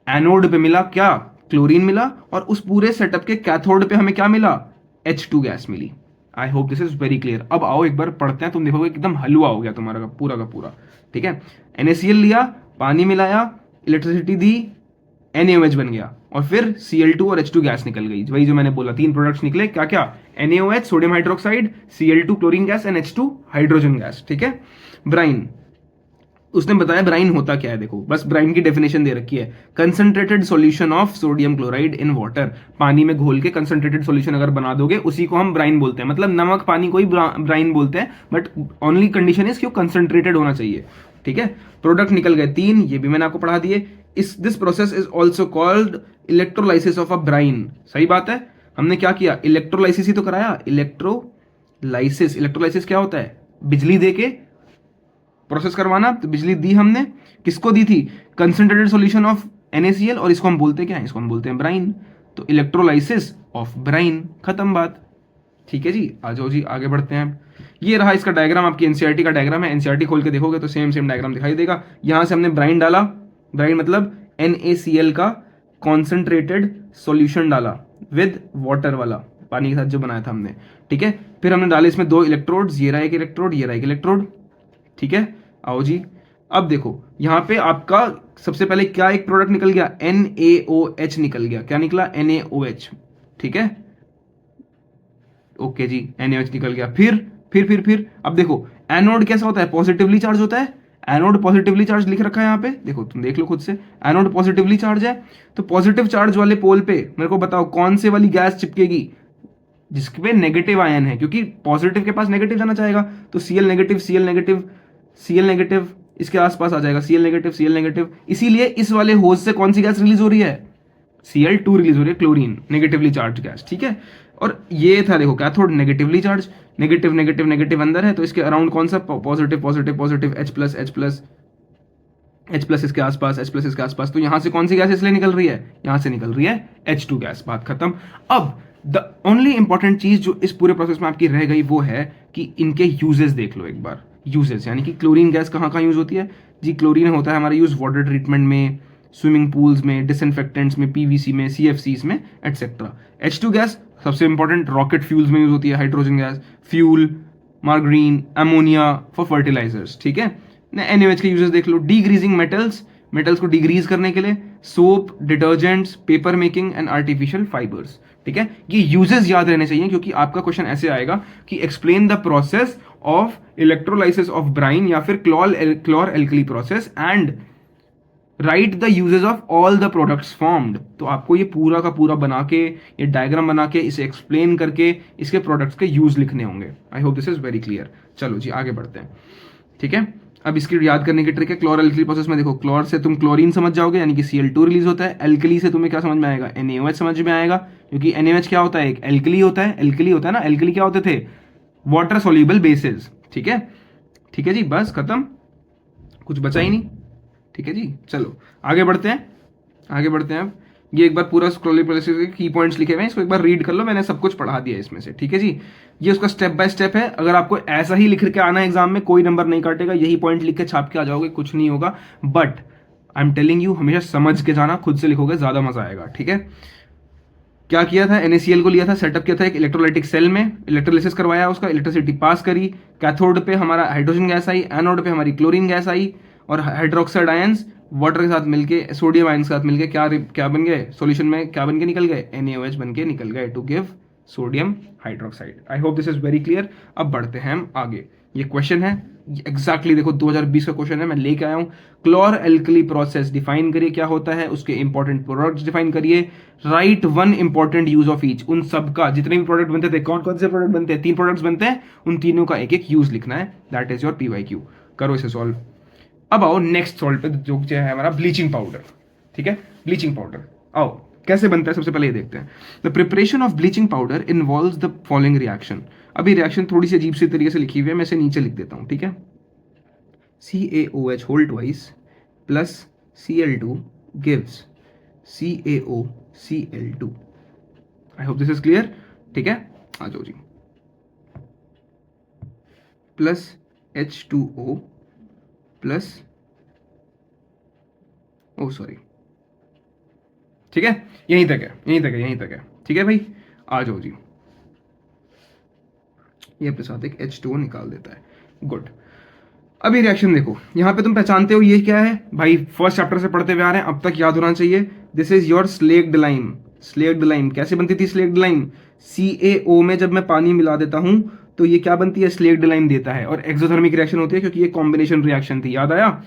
एनोड पे मिला क्या, क्लोरीन मिला। और उस पूरे सेटअप के कैथोड पे हमें क्या मिला, H2 गैस मिली। I hope this is very clear. अब आओ एक बार पढ़ते हैं, तुम देखोगे एकदम हलवा हो गया तुम्हारा का पूरा। ठीक है, NaCl लिया, पानी मिलाया, इलेक्ट्रिसिटी दी, NaOH बन गया, और फिर Cl2 और H2 गैस निकल गई। वही जो मैंने बोला, 3 प्रोडक्ट्स निकले, क्या क्या, NaOH sodium hydroxide, Cl2 chlorine gas and H2 hydrogen gas. ठीक है, ब्राइन, उसने बताया ब्राइन होता क्या है। देखो बस ब्राइन की डेफिनेशन दे रखी है, concentrated solution of sodium chloride in water. पानी में घोल के कंसंट्रेटेड सॉल्यूशन अगर बना दोगे, उसी को हम ब्राइन बोलते हैं। मतलब नमक पानी को ही ब्राइन बोलते हैं, बट ओनली कंडीशन इज कि वो कंसंट्रेटेड होना चाहिए। ठीक है, प्रोडक्ट निकल गए 3, ये भी मैंने आपको पढ़ा दिए। This process is also called electrolysis of a brine. सही बात है, हमने क्या किया, इलेक्ट्रोलाइसिस ही तो कराया। इलेक्ट्रोलाइसिस, इलेक्ट्रोलाइसिस क्या होता है, बिजली दे के प्रोसेस करवाना। तो बिजली दी हमने, किसको दी थी, कंसंट्रेटेड सॉल्यूशन ऑफ NaCl, और इसको हम बोलते क्या है, इसको हम बोलते हैं ब्राइन। तो इलेक्ट्रोलाइसिस ऑफ ब्राइन, खत्म बात। ठीक है जी, आ जाओ जी आगे बढ़ते हैं। ये रहा इसका डायग्राम, आपकी NCERT का डायग्राम है। NCERT खोल के देखोगे तो सेम डायग्राम दिखाई देगा। यहां से हमने ब्राइन डाला, ब्राइन मतलब NaCl का कॉन्सेंट्रेटेड सॉल्यूशन डाला विद वाटर वाला, पानी के साथ जो बनाया था हमने। ठीक है, फिर हमने डाले इसमें 2 इलेक्ट्रोड्स, ये रहा एक इलेक्ट्रोड, ये रहा एक इलेक्ट्रोड। ठीक है, आओ जी, अब देखो यहां पे आपका सबसे पहले क्या एक प्रोडक्ट निकल गया, NaOH निकल गया। क्या निकला, NaOH। ठीक है, ओके जी, NaOH निकल गया। फिर अब देखो एनोड कैसा होता है, पॉजिटिवली चार्ज होता है। एनोड पॉजिटिवली चार्ज लिख रखा है यहाँ पे, देखो तुम देख लो खुद से, एनोड पॉजिटिवली चार्ज है। तो पॉजिटिव चार्ज वाले पोल पे मेरे को बताओ कौन से वाली गैस चिपकेगी, जिसके पे नेगेटिव आयन है, क्योंकि पॉजिटिव के पास नेगेटिव जाना चाहेगा। तो Cl negative, Cl negative, Cl negative इसके आसपास आ जाएगा, Cl नेगेटिव, Cl नेगेटिव। इसीलिए इस वाले होज से कौन सी गैस रिलीज हो रही है, Cl2 रिलीज हो रही है, क्लोरीन, नेगेटिवली चार्ज गैस। ठीक है, और ये था देखो cathode, negatively charge, negative negative negative अंदर है, तो इसके अराउंड कौन सा, पॉजिटिव पॉजिटिव पॉजिटिव, H+, इसके आसपास, H+ इसके आसपास। तो यहां से कौन सी गैस इसलिए निकल रही है, यहां से निकल रही है H2 गैस। बात खत्म। अब द ओनली इंपॉर्टेंट चीज जो इस पूरे प्रोसेस में आपकी रह गई वो है कि इनके यूजेस देख लो एक बार। यूजेस यानी कि क्लोरीन गैस कहाँ कहाँ यूज होती है जी, क्लोरीन होता है हमारा यूज वाटर ट्रीटमेंट में, स्विमिंग पूल्स में, डिसइंफेक्टेंट्स में, PVC में, CFCs में, एटसेट्रा। H2 गैस सबसे इंपॉर्टेंट रॉकेट फ्यूल्स में यूज होती है, hydrogen gas, fuel, margarine, ammonia for fertilisers. ठीक है, NaOH के यूजेस देख लो, डीग्रीजिंग मेटल्स, मेटल्स को डिग्रीज करने के लिए, soap, detergents, paper making and artificial fibres. ठीक है, ये यूजेस याद रहने चाहिए, क्योंकि आपका क्वेश्चन ऐसे आएगा कि explain the process of electrolysis of brine या फिर chlor alkali process and write the uses of all the products formed. तो आपको ये पूरा का पूरा बना के, ये डायग्राम बना के, इसे एक्सप्लेन करके इसके प्रोडक्ट्स के यूज लिखने होंगे। आई hope this is very clear. चलो जी आगे बढ़ते हैं। ठीक है, अब इसकी याद करने की ट्रिक है, क्लोर एल्कली प्रोसेस में देखो, क्लोर से तुम क्लोरीन समझ जाओगे, यानी कि Cl2 रिलीज होता है। एल्कली से तुम्हें क्या समझ में आएगा, NaOH समझ में आएगा, क्योंकि NaOH क्या होता है, एक एल्कली होता है। एल्कली होता है ना, एल्कली क्या होते थे, वाटर सोल्यूबल बेसिस। ठीक है, ठीक है जी, बस खत्म, कुछ बचा ही नहीं। ठीक है जी, चलो आगे बढ़ते हैं, आगे बढ़ते हैं। अब ये एक बार पूरा स्क्रॉलिंग प्रोसेस के की पॉइंट्स लिखे हुए हैं, इसको एक बार रीड कर लो, मैंने सब कुछ पढ़ा दिया इसमें से। ठीक है जी, ये उसका स्टेप बाय स्टेप है। अगर आपको ऐसा ही लिख के आना है एग्जाम में, कोई नंबर नहीं काटेगा, यही पॉइंट लिख के छाप के आ जाओगे, कुछ नहीं होगा। But I am telling you, हमेशा समझ के जाना, खुद से लिखोगे ज्यादा मजा आएगा। ठीक है, क्या किया था, NaCl को लिया था, सेटअप किया था एक इलेक्ट्रोलाइटिक सेल में, इलेक्ट्रोलिसिस करवाया, उसका इलेक्ट्रिसिटी पास करी, कैथोड पे हमारा हाइड्रोजन गैस आई, एनोड पे हमारी क्लोरीन गैस आई, और हाइड्रोक्साइड आयंस वाटर के साथ मिलके, सोडियम आयंस के साथ मिलके क्या बन गए, सॉल्यूशन में क्या बन के निकल गए, NaOH बन के निकल गए to give sodium hydroxide. I hope this is very clear. अब बढ़ते हैं हम आगे। ये क्वेश्चन है एग्जैक्टली देखो 2020 का क्वेश्चन है, मैं लेके आया हूं। क्लोर एल्कली प्रोसेस डिफाइन करिए क्या होता है, उसके इंपॉर्टेंट प्रोडक्ट्स डिफाइन करिए, right one important use of each, उन सब का जितने भी प्रोडक्ट बनते थे, कौन कौन से प्रोडक्ट बनते हैं, 3 प्रोडक्ट्स बनते हैं, उन तीनों का एक एक यूज लिखना है। That is your PYQ। करो इसे सॉल्व। अब आओ नेक्स्ट सॉल्व पे, जो है हमारा ब्लीचिंग पाउडर। ठीक है, ब्लीचिंग पाउडर आओ कैसे बनता है सबसे पहले ये देखते हैं। The preparation of bleaching powder involves the following reaction. अभी रिएक्शन थोड़ी सी अजीब सी तरीके से लिखी हुई है, मैं इसे नीचे लिख देता हूं। ठीक है, CaOH whole twice plus Cl2 gives CaOCl2। I hope this is clear. ठीक है, आ जाओ जी। Plus H2O plus O sorry, ठीक है, यहीं तक है, यहीं तक है, यहीं तक है। ठीक है भाई, आ जाओ जी। ये अपने साथ एक H2O निकाल देता है। गुड। अब ये रिएक्शन देखो, यहां पे तुम पहचानते हो ये क्या है भाई, फर्स्ट चैप्टर से पढ़ते हुए आ रहे हैं, अब तक याद होना चाहिए। This is your slaked lime. Slaked lime कैसे बनती थी? स्लेक्ड लाइम CaO में जब मैं पानी मिला देता हूं तो ये क्या बनती है, स्लेक्ड लाइम देता है, और एक्सोथर्मिक रिएक्शन होती है क्योंकि ये कॉम्बिनेशन रिएक्शन थी, याद आया।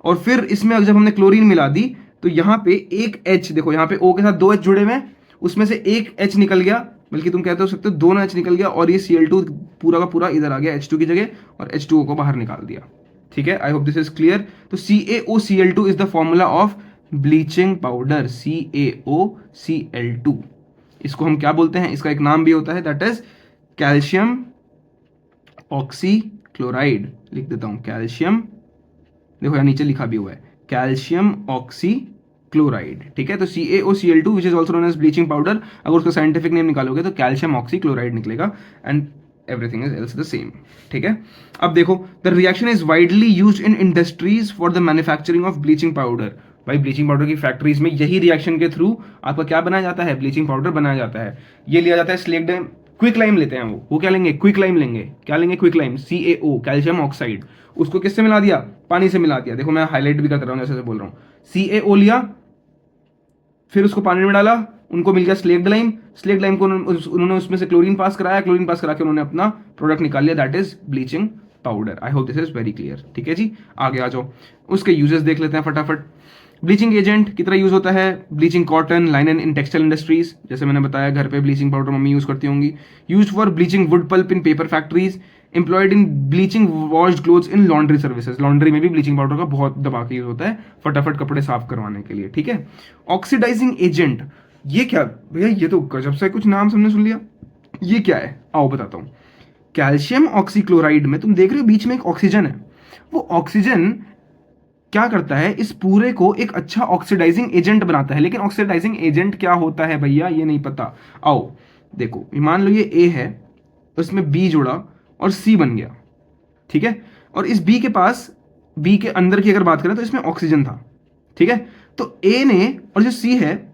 और फिर इसमें जब हमने क्लोरीन मिला दी तो यहाँ पे एक H, देखो यहाँ पे O के साथ 2 H जुड़े हुए, उसमें से एक H निकल गया, बल्कि तुम कहते हो सकते हो दोनों H निकल गया, और ये Cl2 पूरा का पूरा इधर आ गया H2 की जगह, और H2O को बाहर निकाल दिया। ठीक है, आई होप दिस इज क्लियर। तो CaOCl2 is the formula of bleaching powder, CaOCl2। इसको हम क्या बोलते हैं, इसका एक नाम भी होता है, दैट इज कैल्शियम ऑक्सीक्लोराइड। लिख देता हूं कैल्शियम, देखो यहाँ नीचे लिखा भी हुआ है कैल्शियम ऑक्सीक्लोराइड। ठीक है, तो CaOCl2 which is also known as bleaching powder, अगर उसका साइंटिफिक नेम निकालोगे तो कैल्शियम ऑक्सीक्लोराइड निकलेगा, and everything is else the same. ठीक है, अब देखो the reaction is widely used in industries for the manufacturing of bleaching powder. भाई ब्लीचिंग पाउडर की फैक्ट्रीज में यही रिएक्शन के थ्रू आपका क्या बनाया जाता है, ब्लीचिंग पाउडर बनाया जाता है। ये लिया जाता है स्लेक्ड, क्विक लाइम लेते हैं वो क्या लेंगे, क्विक लाइम लेंगे, क्या लेंगे, quick lime, CaO calcium oxide, उसको किससे मिला दिया, पानी से मिला दिया। देखो मैं हाईलाइट भी करता रहा हूं, जैसे बोल रहा हूं, CaO लिया, फिर उसको पानी में डाला, उनको मिल गया स्लेक्ड लाइम, स्लेक्ड लाइम को उन्होंने उसमें से क्लोरीन पास कराया, क्लोरीन पास करा के उन्होंने अपना प्रोडक्ट निकाल लिया, that is bleaching powder. I hope this is very clear. ठीक है जी, आगे आ जाओ, उसके यूजेस देख लेते हैं फटाफट। ब्लीचिंग एजेंट की तरह यूज होता है, bleaching cotton, लाइनन in textile industries, जैसे मैंने बताया घर पे ब्लीचिंग पाउडर मम्मी यूज करती होंगी। Use for bleaching wood pulp in paper factories, employed in bleaching washed clothes in laundry services. Laundry में भी ब्लीचिंग पाउडर का बहुत दबा के यूज होता है, फटाफट कपड़े साफ करवाने के लिए। ठीक है, ऑक्सीडाइजिंग एजेंट, ये क्या भैया, ये तो गजब से कुछ नाम हमने सुन लिया, ये क्या है, आओ बताता हूं। कैल्शियम ऑक्सीक्लोराइड में तुम देख रहे हो बीच में एक ऑक्सीजन है, वो ऑक्सीजन क्या करता है, इस पूरे को एक अच्छा ऑक्सीडाइजिंग एजेंट बनाता है। लेकिन ऑक्सीडाइजिंग एजेंट क्या होता है भैया, ये नहीं पता। आओ देखो, मान लो ये A है, उसमें B जुड़ा और C बन गया। ठीक है, और इस B के पास, B के अंदर की अगर बात करें तो इसमें ऑक्सीजन था। ठीक है, तो A ने, और जो C है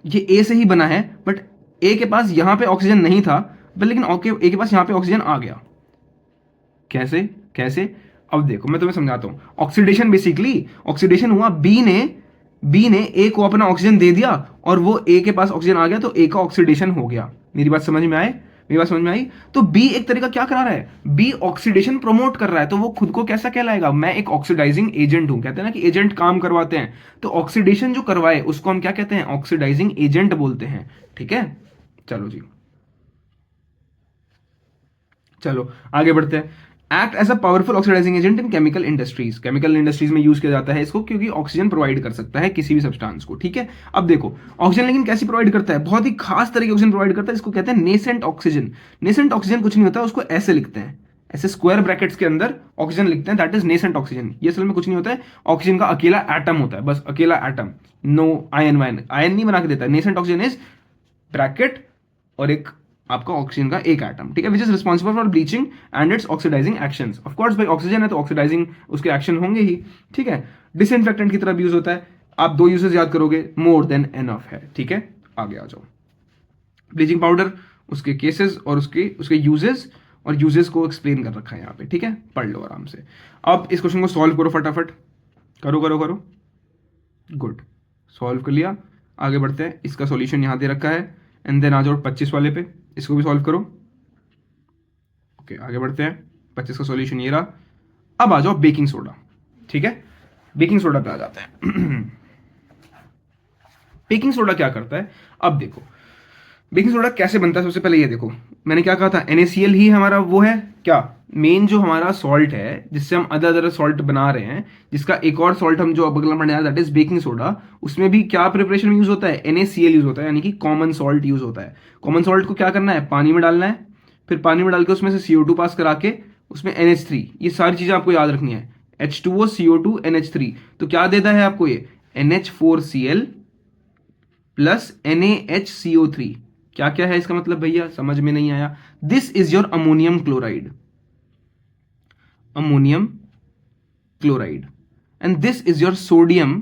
ये A से ही बना है, बट A के पास यहां पे ऑक्सीजन नहीं था, बट लेकिन A के पास यहां पे ऑक्सीजन आ गया। कैसे कैसे, अब देखो मैं तुम्हें समझाता हूं। ऑक्सीडेशन, बेसिकली ऑक्सीडेशन हुआ, बी ने ए को अपना ऑक्सीजन दे दिया, और वो ए के पास ऑक्सीजन आ गया, तो ए का ऑक्सीडेशन हो गया। मेरी बात समझ में आए, मेरी बात समझ में आई। तो बी एक तरीका क्या करा रहा है, बी ऑक्सीडेशन प्रमोट कर रहा है, तो वो खुद को कैसा कहलाएगा, मैं एक ऑक्सीडाइजिंग एजेंट हूं। कहते हैं ना कि एजेंट काम करवाते हैं, तो ऑक्सीडेशन जो करवाए उसको हम क्या कहते हैं, ऑक्सीडाइजिंग एजेंट बोलते हैं। ठीक है, चलो जी, चलो आगे बढ़ते हैं। Act as a powerful oxidising agent in chemical industries, chemical industries में यूज किया जाता है इसको, क्योंकि ऑक्सीजन प्रोवाइड कर सकता है किसी भी सब्सटेंस को। ठीक है, अब देखो ऑक्सीजन लेकिन कैसे प्रोवाइड करता है, बहुत ही खास तरह की ऑक्सीजन प्रोवाइड करता है, इसको कहते हैं नेसेंट ऑक्सीजन। नेसेंट ऑक्सीजन कुछ नहीं होता, उसको ऐसे लिखते हैं, ऐसे स्क्वायर ब्रैकेट्स के अंदर ऑक्सीजन लिखते हैं, दैट इज नेसेंट ऑक्सीजन। ये असल में कुछ नहीं होता है, ऑक्सीजन का अकेला एटम होता है, बस अकेला एटम, नो आयन वायन, आयन नहीं बना के देता है। नेसेंट ऑक्सीजन इज ब्रैकेट और एक आपका ऑक्सीजन का एक एटम। ठीक है, which is responsible for bleaching and its oxidising actions. Of course भाई ऑक्सीजन है तो ऑक्सीडाइजिंग उसके एक्शन होंगे ही। ठीक है, डिसइंफेक्टेंट की तरह यूज होता है, आप 2 यूजेस याद करोगे, मोर देन एनफ है। ठीक है, आगे आ जाओ। ब्लीचिंग पाउडर, उसके केसेस और उसके उसके यूजेस और यूजेस को एक्सप्लेन कर रखा है यहाँ पे, ठीक है, पढ़ लो आराम से। अब इस क्वेश्चन को सॉल्व करो फटाफट, करो करो करो, गुड, सॉल्व कर लिया। आगे बढ़ते हैं, इसका सॉल्यूशन यहाँ दे रखा है, एंड देन आ जाओ 25 वाले पे, इसको भी सॉल्व करो। ओके, आगे बढ़ते हैं, 25 का सॉल्यूशन ये रहा। अब आ जाओ बेकिंग सोडा, ठीक है, बेकिंग सोडा पे आ जाते हैं। बेकिंग सोडा क्या करता है, अब देखो बेकिंग सोडा कैसे बनता है। सबसे पहले ये देखो, मैंने क्या कहा था, NaCl ही हमारा वो है क्या, मेन जो हमारा सॉल्ट है जिससे हम अदर अदर सॉल्ट बना रहे हैं, जिसका एक और सॉल्ट हम जो अब अगला बनाने दैट इज बेकिंग सोडा, उसमें भी क्या प्रिपरेशन में यूज होता है, NaCl यूज होता है, यानी कि कॉमन सॉल्ट यूज होता है। कॉमन सॉल्ट को क्या करना है, पानी में डालना है, फिर पानी में डाल के उसमें से CO2 पास करा के उसमें NH3, ये सारी चीजें आपको याद रखनी है, H2O CO2 NH3, तो क्या देता है आपको ये NH4Cl प्लस NaHCO3। क्या क्या है इसका मतलब भैया, समझ में नहीं आया। This is your ammonium chloride, ammonium chloride, and this is your sodium,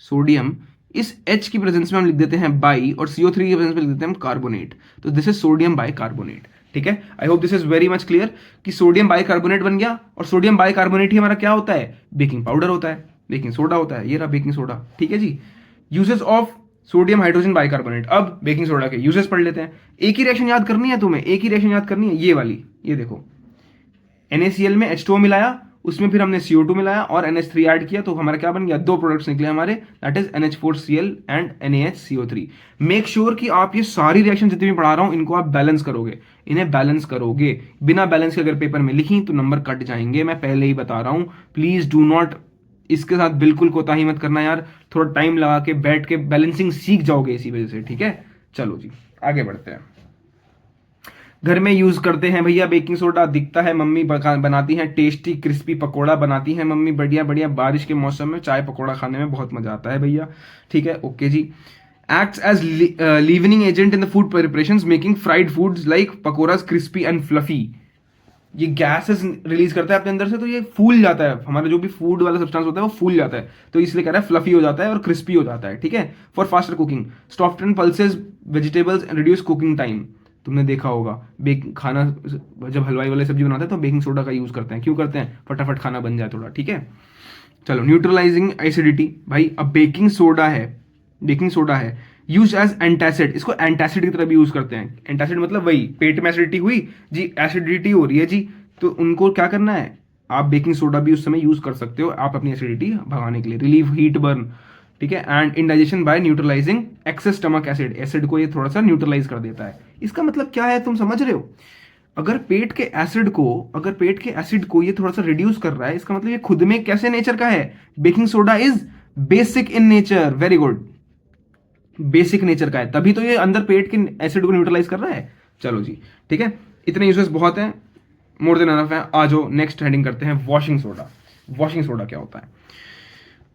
sodium इस H की प्रेजेंस में हम लिख देते हैं बाई, और CO3 की प्रेजेंस में लिख देते हैं हम कार्बोनेट, तो this is sodium by carbonate, ठीक है। आई hope this is very much clear कि सोडियम बाई कार्बोनेट बन गया, और सोडियम बाई कार्बोनेट ही हमारा क्या होता है, बेकिंग पाउडर होता है, बेकिंग सोडा होता है, ये रहा बेकिंग सोडा, ठीक है जी। Uses of sodium hydrogen bicarbonate. अब बेकिंग सोडा के यूजेस पढ़ लेते हैं। एक ही रिएक्शन याद करनी है तुम्हें, एक ही रिएक्शन याद करनी है, ये वाली, ये देखो, NaCl में H2O मिलाया, उसमें फिर हमने CO2 मिलाया और NH3 ऐड किया, तो हमारा क्या बन गया, दो प्रोडक्ट्स निकले हमारे, that is NH4Cl and NaHCO3। Make sure कि आप ये सारी रिएक्शन जितनी भी पढ़ा रहा हूं इनको आप बैलेंस करोगे, इन्हें बैलेंस करोगे। बिना बैलेंस के अगर पेपर में लिखी तो नंबर कट जाएंगे, मैं पहले ही बता रहा हूं। प्लीज डू नॉट, इसके साथ बिल्कुल कोताही मत करना यार, थोड़ा टाइम लगा के बैठ के बैलेंसिंग सीख जाओगे इसी वजह से, ठीक है। चलो जी आगे बढ़ते हैं। घर में यूज करते हैं भैया बेकिंग सोडा, दिखता है मम्मी बनाती हैं टेस्टी क्रिस्पी पकोड़ा बनाती हैं मम्मी, बढ़िया बढ़िया, बारिश के मौसम में चाय पकोड़ा खाने में बहुत मजा आता है भैया, ठीक है, ओके जी। Acts as leavening agent in the food preparations making fried foods like pakoras crispy and fluffy. ये गैसेस रिलीज करता है अपने अंदर से, तो ये फूल जाता है, हमारा जो भी फूड वाला सब्सटेंस होता है वो फूल जाता है, तो इसलिए कह रहा है फ्लफी हो जाता है और क्रिस्पी हो जाता है, ठीक है। For faster cooking, soften pulses vegetables and reduce cooking time. तुमने देखा होगा खाना जब हलवाई वाले सब्जी बनाते हैं तो बेकिंग सोडा का यूज करते हैं, क्यों करते हैं, फटाफट खाना बन जाए थोड़ा, ठीक है। चलो, न्यूट्रलाइजिंग एसिडिटी, भाई अब बेकिंग सोडा है, बेकिंग सोडा है यूज एज एंटासिड, इसको एंटासिड की तरह भी यूज करते हैं। एंटासिड मतलब वही, पेट में एसिडिटी हुई जी, एसिडिटी हो रही है जी, तो उनको क्या करना है, आप बेकिंग सोडा भी उस समय यूज कर सकते हो, आप अपनी एसिडिटी भगाने के लिए, रिलीव हीट बर्न, ठीक है। And indigestion by neutralising excess stomach acid, acid को ये थोड़ा सा न्यूट्रलाइज कर देता है। इसका मतलब क्या है, तुम समझ रहे हो, अगर पेट के एसिड को, अगर पेट के एसिड को ये थोड़ा सा रिड्यूस कर रहा है, इसका मतलब ये खुद में कैसे नेचर का है, baking soda is basic in nature, very good, basic nature का है, तभी तो ये अंदर पेट के एसिड को न्यूट्रलाइज कर रहा है। चलो जी ठीक है, इतने यूजेस बहुत हैं, मोर देन एनफ है। आ जाओ नेक्स्ट हेडिंग करते हैं, वॉशिंग सोडा। वॉशिंग सोडा क्या होता है,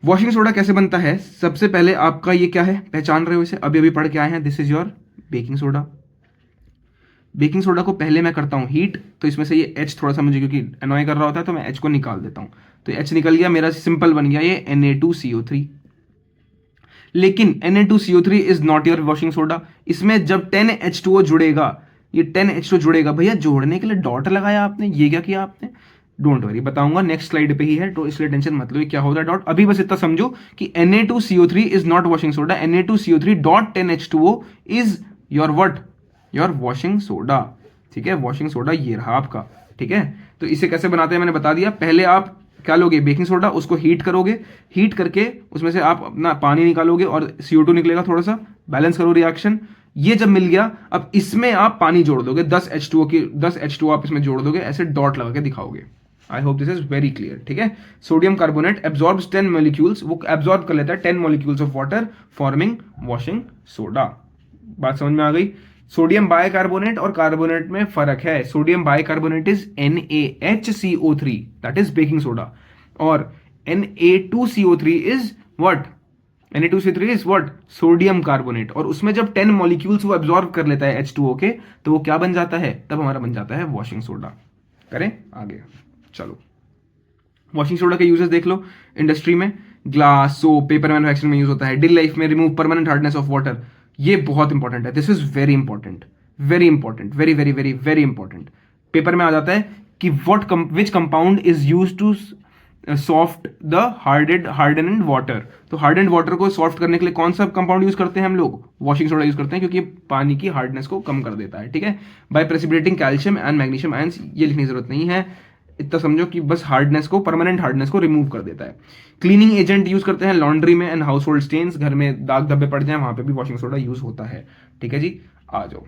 वॉशिंग सोडा कैसे बनता है, सबसे पहले आपका ये क्या है, पहचान रहे हो इसे, अभी अभी पढ़ के आए हैं, this is your baking soda. Baking soda को पहले मैं करता हूँ हीट, तो इसमें से ये H थोड़ा सा मुझे क्योंकि अनॉय कर रहा होता है तो मैं H को निकाल देता हूँ, तो H निकल गया, मेरा सिंपल बन गया ये Na2CO3। लेकिन Na2CO3 is not your washing soda, इसमें जब 10H2O जुड़ेगा, ये 10H2O जुड़ेगा, भैया जोड़ने के लिए डॉट लगाया आपने, ये क्या किया आपने, डोंट वरी बताऊंगा, नेक्स्ट स्लाइड पे ही है, तो इसलिए टेंशन मत लो क्या होता है डॉट, अभी बस इतना समझो कि Na2CO3 is not washing soda, Na2CO3 dot 10H2O is your what, your washing soda, ठीक है। वॉशिंग सोडा ये रहा आपका, ठीक है। तो इसे कैसे बनाते हैं मैंने बता दिया, पहले आप क्या लोगे, बेकिंग सोडा, उसको हीट करोगे, हीट करके उसमें से आप अपना पानी निकालोगे और CO2 निकलेगा, थोड़ा सा बैलेंस करो रिएक्शन, ये जब मिल गया, अब इसमें आप पानी जोड़ दोगे, 10 H2O आप इसमें जोड़ दोगे, ऐसे डॉट लगा के दिखाओगे। I hope this is very clear, ठीक है। सोडियम कार्बोनेट एब्जॉर्ब्स 10 मॉलिक्यूल्स, वो एब्जॉर्ब कर लेता है 10 molecules of water forming washing soda. बात समझ में आ गई। सोडियम बाइकार्बोनेट और कार्बोनेट में फर्क है, sodium bicarbonate is NaHCO3 that is baking soda, और Na2CO3 is what, Na2CO3 is what, sodium carbonate, और उसमें जब 10 मॉलिक्यूल्स वो एब्जॉर्ब कर लेता है H2O के, तो वो क्या बन जाता है, तब हमारा बन जाता है वॉशिंग सोडा। करें आगे, चलो वॉशिंग सोडा के यूजेस देख लो। इंडस्ट्री में ग्लास, सोप, पेपर मैन्युफैक्चरिंग में यूज होता है। डेली लाइफ में remove permanent hardness of water, ये बहुत इंपॉर्टेंट है, this is very important, very important, very very very very important. Paper में आ जाता है कि which compound is use to soft the harden and water. तो हार्ड एंड वाटर को सॉफ्ट करने के लिए कौन सा कंपाउंड यूज करते हैं हम लोग? वॉशिंग सोडा यूज करते हैं, क्योंकि ये पानी की हार्डनेस को कम कर देता है, ठीक है। By precipitating calcium and magnesium ions, ये लिखने की जरूरत नहीं है, इतना समझो कि बस हार्डनेस को, परमानेंट हार्डनेस को रिमूव कर देता है। क्लीनिंग एजेंट यूज करते हैं लॉन्ड्री में एंड हाउस होल्ड स्टेन्स, घर में दाग धब्बे पड़ जाए वहां पे भी वॉशिंग सोडा यूज होता है, ठीक है जी। आ जाओ,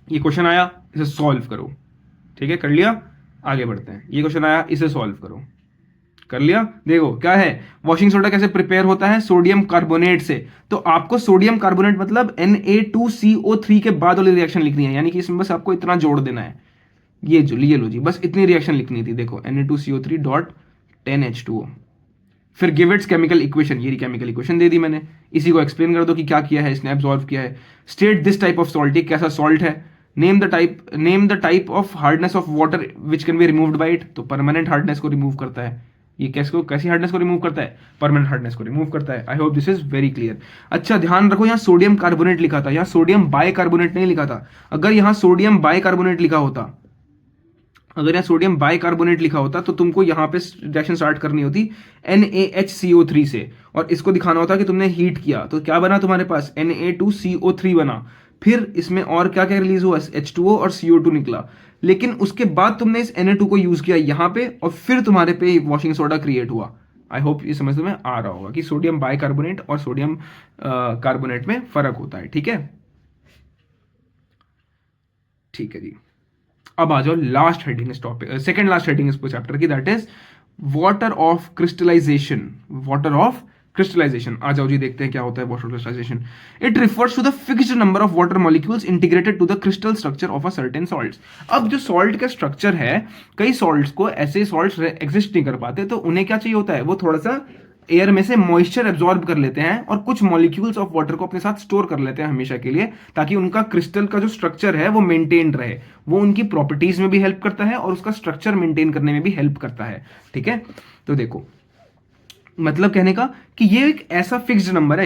ये क्वेश्चन आया, इसे सॉल्व करो, ठीक है, कर लिया, आगे बढ़ते हैं। ये क्वेश्चन आया, इसे सॉल्व करो, कर लिया। देखो क्या है, वॉशिंग सोडा कैसे प्रिपेयर होता है? सोडियम कार्बोनेट से। तो आपको सोडियम कार्बोनेट मतलब Na2CO3 के बाद वाली रिएक्शन लिखनी है, यानी कि इसमें बस आपको इतना जोड़ देना है, ये लो जी, बस इतनी रिएक्शन लिखनी थी। देखो Na2CO3 डॉट 10H2O, फिर गिव इट्स केमिकल इक्वेशन, ये केमिकल इक्वेशन दे दी मैंने, इसी को एक्सप्लेन कर दो कि क्या किया है इसने, एब्जॉर्व किया है। State this type of salt, ये कैसा सॉल्ट है। Name the type of hardness of water which can be removed by it, तो परमानेंट हार्डनेस को रिमूव करता है। ये कैसी हार्डनेस को रिमूव करता है? परमानेंट हार्डनेस को रिमूव करता है। आई hope this is very clear. अच्छा ध्यान रखो, यहाँ सोडियम कार्बोनेट लिखा था, यहाँ सोडियम बाइकार्बोनेट नहीं लिखा था। अगर यहाँ सोडियम बाइकार्बोनेट लिखा होता, अगर यहाँ सोडियम बाइकार्बोनेट लिखा होता तो तुमको यहाँ पे रिएक्शन स्टार्ट करनी होती NaHCO3 से, और इसको दिखाना होता कि तुमने हीट किया, तो क्या बना तुम्हारे पास? Na2CO3 बना, फिर इसमें और क्या क्या रिलीज हुआ? H2O और CO2 निकला। लेकिन उसके बाद तुमने इस Na2 को यूज किया यहाँ पे, और फिर तुम्हारे पे वॉशिंग सोडा क्रिएट हुआ। आई होप ये समझ में आ रहा होगा कि सोडियम बाइकार्बोनेट और सोडियम कार्बोनेट में फर्क होता है, ठीक है। ठीक है जी, अब आ जाओ लास्ट हेडिंग इस टॉपिक, सेकंड लास्ट हेडिंग इस चैप्टर की, that is water of crystallization. Water of crystallization, आ जाओ जी देखते हैं क्या होता है water crystallization. It refers to the fixed number of water molecules integrated to the crystal structure of a certain salts. अब जो सॉल्ट का स्ट्रक्चर है, कई सॉल्ट्स को ऐसे सॉल्ट्स एग्जिस्ट नहीं कर पाते, तो उन्हें क्या चाहिए होता है? वो थोड़ा सा एयर में से मॉइस्चर एब्जॉर्ब कर लेते हैं और कुछ मॉलिक्यूल्स ऑफ वाटर को अपने साथ स्टोर कर लेते हैं हमेशा के लिए, ताकि उनका क्रिस्टल का जो स्ट्रक्चर है वो मेंटेन रहे। वो उनकी प्रॉपर्टीज में भी हेल्प करता है और उसका स्ट्रक्चर मेंटेन करने में भी हेल्प करता है, ठीक है। तो देखो, मतलब कहने का कि ये एक ऐसा फिक्स्ड नंबर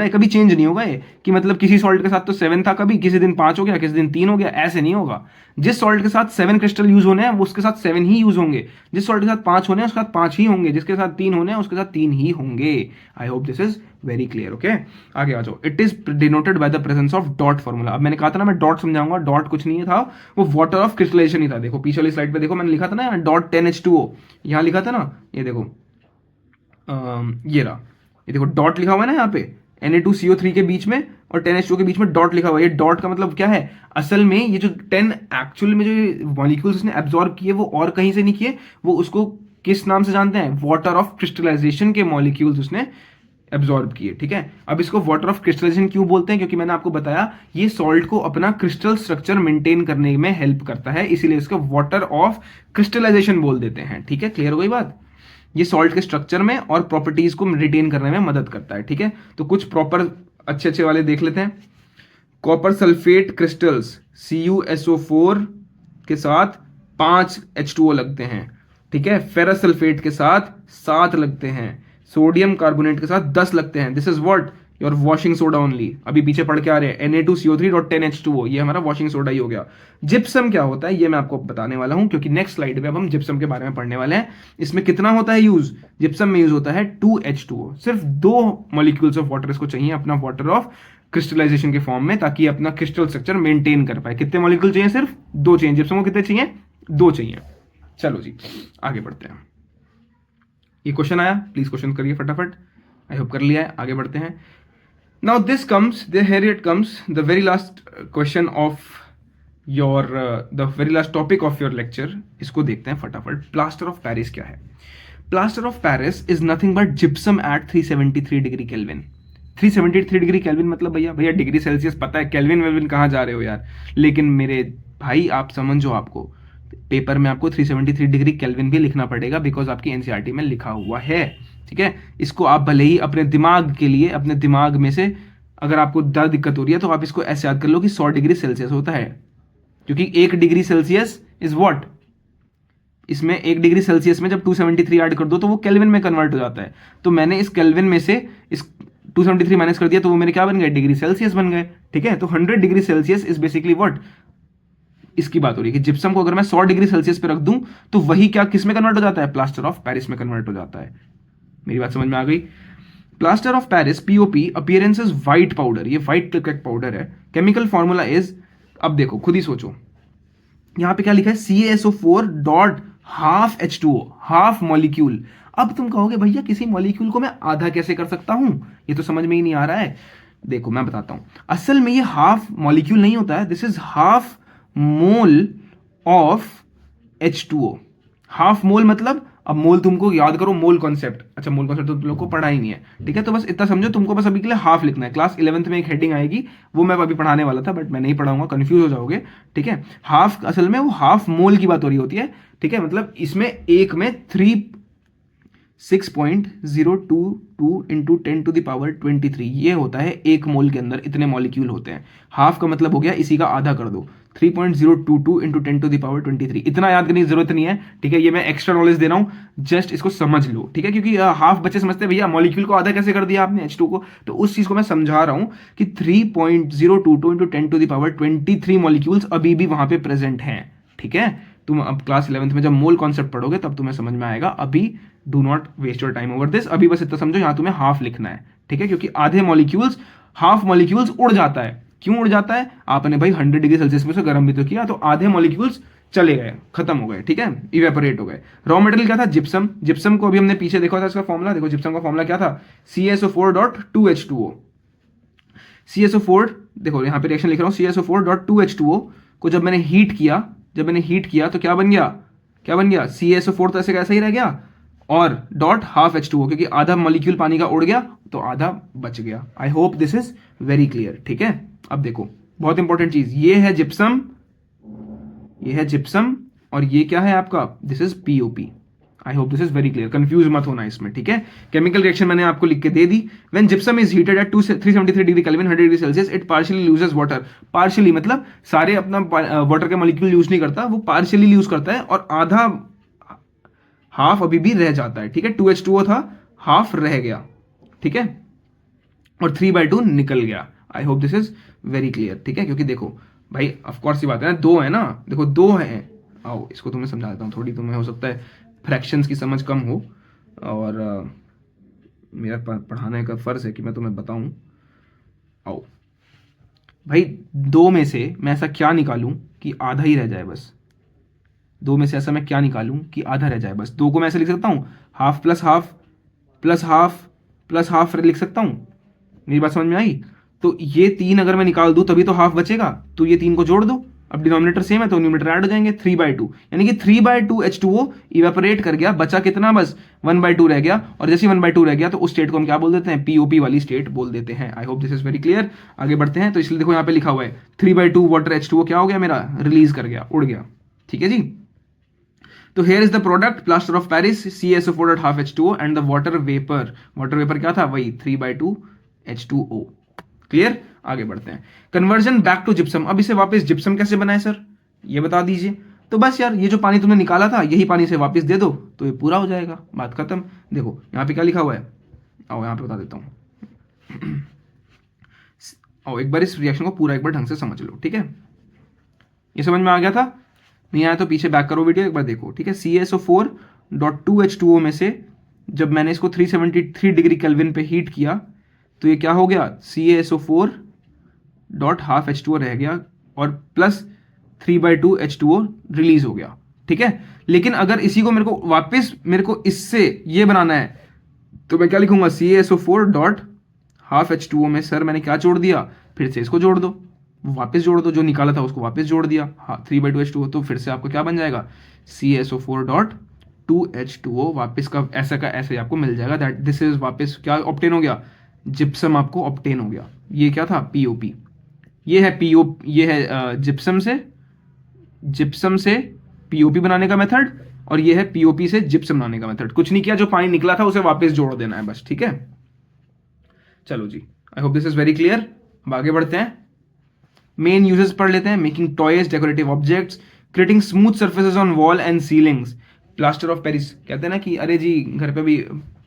है, कभी चेंज नहीं होगा ये, कि मतलब किसी सॉल्ट के साथ तो 7 था, कभी किसी दिन 5 हो गया, किसी दिन 3 हो गया, ऐसे नहीं होगा। जिस सॉल्ट के साथ 7 क्रिस्टल यूज होने हैं वो उसके साथ 7 ही यूज होंगे, जिस सॉल्ट के साथ 5 होने हैं उसके साथ 5 ही होंगे, जिसके साथ 3 होने हैं उसके साथ 3 ही होंगे। आई hope this is very clear, okay. आगे आ जाओ। It is denoted by the presence of dot formula. अब मैंने कहा था ना मैं डॉट समझाऊंगा, डॉट कुछ नहीं था, वो वाटर ऑफ क्रिस्टलाइजेशन ही था। देखो पीछे वाली स्लाइड पे देखो, मैंने लिखा था ना डॉट 10H2O, यहाँ लिखा था ना, ये देखो ये रहा, ये देखो डॉट लिखा हुआ है ना यहाँ पे, Na2CO3 के बीच में और 10H2O के बीच में डॉट लिखा हुआ है। ये डॉट का मतलब क्या है? असल में ये जो 10 एक्चुअल में जो मॉलिक्यूल्स उसने एब्जॉर्ब किए वो और कहीं से नहीं किए, वो उसको किस नाम से जानते हैं? वाटर ऑफ क्रिस्टलाइजेशन के मॉलिक्यूल्स उसने एब्जॉर्ब किए, ठीक है। अब इसको वाटर ऑफ क्रिस्टलाइजेशन क्यों बोलते हैं? क्योंकि मैंने आपको बताया ये सॉल्ट को अपना क्रिस्टल स्ट्रक्चर मेंटेन करने में हेल्प करता है, इसीलिए इसको वाटर ऑफ क्रिस्टलाइजेशन बोल देते हैं, ठीक है। क्लियर हो गई बात? ये सॉल्ट के स्ट्रक्चर में और प्रॉपर्टीज को रिटेन करने में मदद करता है, ठीक है। तो कुछ प्रॉपर अच्छे अच्छे वाले देख लेते हैं। कॉपर सल्फेट क्रिस्टल्स CuSO4 के साथ 5 H2O लगते हैं, ठीक है। फेरस सल्फेट के साथ 7 लगते हैं, सोडियम कार्बोनेट के साथ 10 लगते हैं। This is what? Your washing soda only. अभी पीछे पढ़ के आ रहे हैं Na2CO3.10H2O, ये हमारा वॉशिंग सोडा ही हो गया। जिप्सम क्या होता है ये मैं आपको बताने वाला हूं, क्योंकि नेक्स्ट स्लाइड में अब हम जिप्सम के बारे में पढ़ने वाले हैं। इसमें कितना होता है यूज? जिप्सम में यूज होता है 2H2O। सिर्फ 2 मॉलिक्यूल्स ऑफ वाटर इसको चाहिए अपना वाटर ऑफ क्रिस्टलाइजेशन के फॉर्म में, ताकि अपना क्रिस्टल स्ट्रक्चर मेंटेन कर पाए। कितने मॉलिक्यूल चाहिए? सिर्फ 2 चाहिए। जिप्सम को कितने चाहिए? 2 चाहिए। चलो जी आगे बढ़ते हैं। ये क्वेश्चन आया, प्लीज क्वेश्चन करिए फटाफट। आई होप कर लिया है, आगे बढ़ते हैं। Now this comes, here it comes, the very last question of your, the very last topic of your lecture. इसको देखते हैं फटाफट। प्लास्टर ऑफ पेरिस क्या है? Plaster of Paris is nothing but gypsum at 373 degree kelvin. 373 degree kelvin मतलब भैया degree Celsius पता है, केल्विन वेल्विन कहाँ जा रहे हो यार। लेकिन मेरे भाई आप समझो, आपको पेपर में आपको 373 डिग्री केल्विन भी लिखना पड़ेगा, बिकॉज आपकी एनसीईआरटी में लिखा हुआ है, ठीक है। इसको आप भले ही अपने दिमाग के लिए, अपने दिमाग में से अगर आपको ज़्यादा दिक्कत हो रही है तो आप इसको ऐसे याद कर लो कि 100 डिग्री सेल्सियस होता है, क्योंकि 1 डिग्री सेल्सियस इज व्हाट, इसमें 1 डिग्री सेल्सियस में जब 273 ऐड कर दो तो वो केल्विन में कन्वर्ट हो जाता है। तो मैंने इस केल्विन में से इस 273 माइनस कर दिया तो वो मेरे क्या बन गए, डिग्री सेल्सियस बन गए, ठीक है। तो 100 degree Celsius is basically what, इसकी बात हो रही है कि जिप्सम को अगर मैं 100 डिग्री सेल्सियस पे रख दूं तो वही क्या किस में कन्वर्ट हो जाता है, प्लास्टर ऑफ पेरिस में कन्वर्ट हो जाता है। मेरी बात समझ में आ गई। Plaster of Paris POP appearance is white powder, ये व्हाइट क्रिकेट पाउडर है। केमिकल फॉर्मूला इज, अब देखो खुद ही सोचो, यहां पे क्या लिखा है, CaSO4 dot half H2O, half molecule. अब तुम कहोगे भैया किसी मॉलिक्यूल को मैं आधा कैसे कर सकता हूं, ये तो समझ में ही नहीं आ रहा है। देखो मैं बताता हूं, असल में ये हाफ मॉलिक्यूल नहीं होता है, this is half mole of H2O। Half mole मतलब, अब मोल तुमको याद करो, मोल कॉन्सेप्ट, अच्छा मोल कॉन्सेप्ट तो तुम लोग को पढ़ा ही नहीं है, ठीक है। तो बस इतना समझो, तुमको बस अभी के लिए हाफ लिखना है। क्लास 11th में एक हेडिंग आएगी, वो मैं अभी पढ़ाने वाला था बट मैं नहीं पढ़ाऊंगा, कंफ्यूज हो जाओगे, ठीक है। हाफ असल में वो हाफ मोल की बात हो रही होती है, ठीक है। मतलब इसमें एक में 6.022 इंटू 10⁻23 ये होता है एक मोल के अंदर इतने मॉलिक्यूल होते हैं। हाफ का मतलब हो गया इसी का आधा कर दो, 3.022 इंटू 10⁻23। इतना याद करने की जरूरत नहीं है, ठीक है। ये मैं एक्स्ट्रा नॉलेज दे रहा हूं, जस्ट इसको समझ लो, ठीक है। क्योंकि हाफ बच्चे समझते हैं भैया मॉलिक्यूल को आधा कैसे कर दिया आपने H2 को, तो उस चीज को मैं समझा रहा हूं कि 3.022 इंटू 10⁻23 मॉलिक्यूल्स अभी भी वहां पे प्रेजेंट हैं, ठीक है। तुम अब क्लास 11th में जब मोल कॉन्सेप्ट पढ़ोगे तब तुम्हें समझ में आएगा, अभी do not waste your time over this, अभी बस इतना समझो यहां तुम्हें हाफ लिखना है, ठीक है। क्योंकि आधे मॉलिक्यूल्स, हाफ मॉलिक्यूल्स उड़ जाता है। क्यों उड़ जाता है, आपने भाई 100 डिग्री सेल्सियस में से गर्म भी तो किया, तो आधे मॉलिक्यूल्स चले गए, खत्म हो गए, ठीक है, इवेपोरेट हो गए। रॉ मटेरियल क्या था, जिप्सम। जिप्सम को अभी हमने पीछे देखा था, इसका फॉर्मूला देखो, जिप्सम का फॉर्मूला क्या था, CaSO4.2H2O। CaSO4 देखो यहाँ पे रिएक्शन लिख रहा हूँ, CaSO4.2H2O को जब मैंने हीट किया, तो क्या बन गया, CaSO4 तो ऐसे कैसा ही रह गया, और डॉट हाफ H2O, क्योंकि आधा मॉलिक्यूल पानी का उड़ गया तो आधा बच गया। आई hope this is very clear, ठीक है। अब देखो बहुत इंपॉर्टेंट चीज, ये है जिप्सम, और ये क्या है आपका, this is POP. I hope this is very clear, confuse मत होना इसमें, ठीक है। केमिकल रिएक्शन मैंने आपको लिख के दे दी। When gypsum is heated at 373 degree kelvin, 100 degree Celsius, it partially loses water. Partially मतलब सारे अपना वाटर के मॉलिक्यूल यूज नहीं करता, वो पार्शियली यूज करता है, और आधा हाफ अभी भी रह जाता है, ठीक है। 2H2O था, हाफ रह गया, ठीक है, और 3/2 निकल गया। आई hope this is very clear, ठीक है। क्योंकि देखो भाई ऑफकोर्स ये बात है ना, दो है ना, देखो दो है, आओ इसको तुम्हें समझा देता हूँ, थोड़ी तुम्हें हो सकता है फ्रैक्शंस की समझ कम हो, और मेरा पढ़ाने का फर्ज है कि मैं तुम्हें बताऊं। आओ भाई, दो में से मैं ऐसा क्या निकालूं कि आधा ही रह जाए, बस दो में से ऐसा मैं क्या निकालूं कि आधा रह जाए, बस दो को मैं ऐसे लिख सकता हूं, half plus half plus half plus half लिख सकता हूं। मेरी बात समझ में आई। तो ये तीन अगर मैं निकाल दूं तभी तो हाफ बचेगा, तो ये तीन को जोड़ दो, अब डिनोमिनेटर सेम है तो न्यूमरेटर ऐड हो जाएंगे, 3/2, यानी कि 3/2 H2O इवेपोरेट कर गया, बचा कितना, बस 1/2 रह गया। और जैसे 1/2 रह गया तो उस स्टेट को हम क्या बोल देते हैं, पीओपी वाली स्टेट बोल देते हैं। आई hope this is very clear. आगे बढ़ते हैं, तो इसलिए देखो यहाँ पे लिखा हुआ है 3/2 वाटर H2O क्या हो गया मेरा, रिलीज कर गया, उड़ गया, ठीक है जी। तो here is the product, plaster of Paris, CaSO4 half H2O and the water vapour. Water vapour क्या था, वही 3/2 H2O। क्लियर, आगे बढ़ते हैं। कन्वर्जन बैक टू जिप्सम, अब इसे वापस जिप्सम कैसे बनाए सर, ये बता दीजिए। तो बस यार ये जो पानी तुमने निकाला था यही पानी से वापस दे दो तो ये पूरा हो जाएगा, बात खत्म। देखो यहाँ पे क्या लिखा हुआ है, आओ यहाँ पे बता देता हूँ। आओ एक बार इस रिएक्शन को पूरा एक बार ढंग से समझ लो, ठीक है। ये समझ में आ गया था, नहीं आया तो पीछे बैक करो वीडियो एक बार देखो, ठीक है। CaSO4.2H2O में से जब मैंने इसको 373 डिग्री केल्विन पे हीट किया तो ये क्या हो गया, CaSO4 डॉट हाफ H2O रह गया, और प्लस 3/2 H2O रिलीज हो गया, ठीक है। लेकिन अगर इसी को मेरे को इससे ये बनाना है तो मैं क्या लिखूंगा, CaSO4 डॉट हाफ H2O में सर मैंने क्या जोड़ दिया, फिर से इसको जोड़ दो, वापस जोड़ दो, जो निकाला था उसको वापस जोड़ दिया, 3/2 H2O, तो फिर से आपको क्या बन जाएगा, CaSO4 डॉट 2H2O, वापस का ऐसे आपको मिल जाएगा। दैट दिस इज वापस क्या ऑब्टेन हो गया, जिप्सम आपको ऑब्टेन हो गया। ये क्या था, पीओपी, ये है ये है जिप्सम से पीओपी बनाने का मेथड, और ये है पीओपी से जिप्सम बनाने का मेथड। कुछ नहीं किया, जो पानी निकला था उसे वापस जोड़ देना है बस, ठीक है। चलो जी, I hope this is very clear. अब आगे बढ़ते हैं, मेन यूजेस पढ़ लेते हैं। Making toys, decorative objects, creating smooth surfaces on wall and ceilings. Plaster of Paris कहते हैं ना कि अरे जी घर पे भी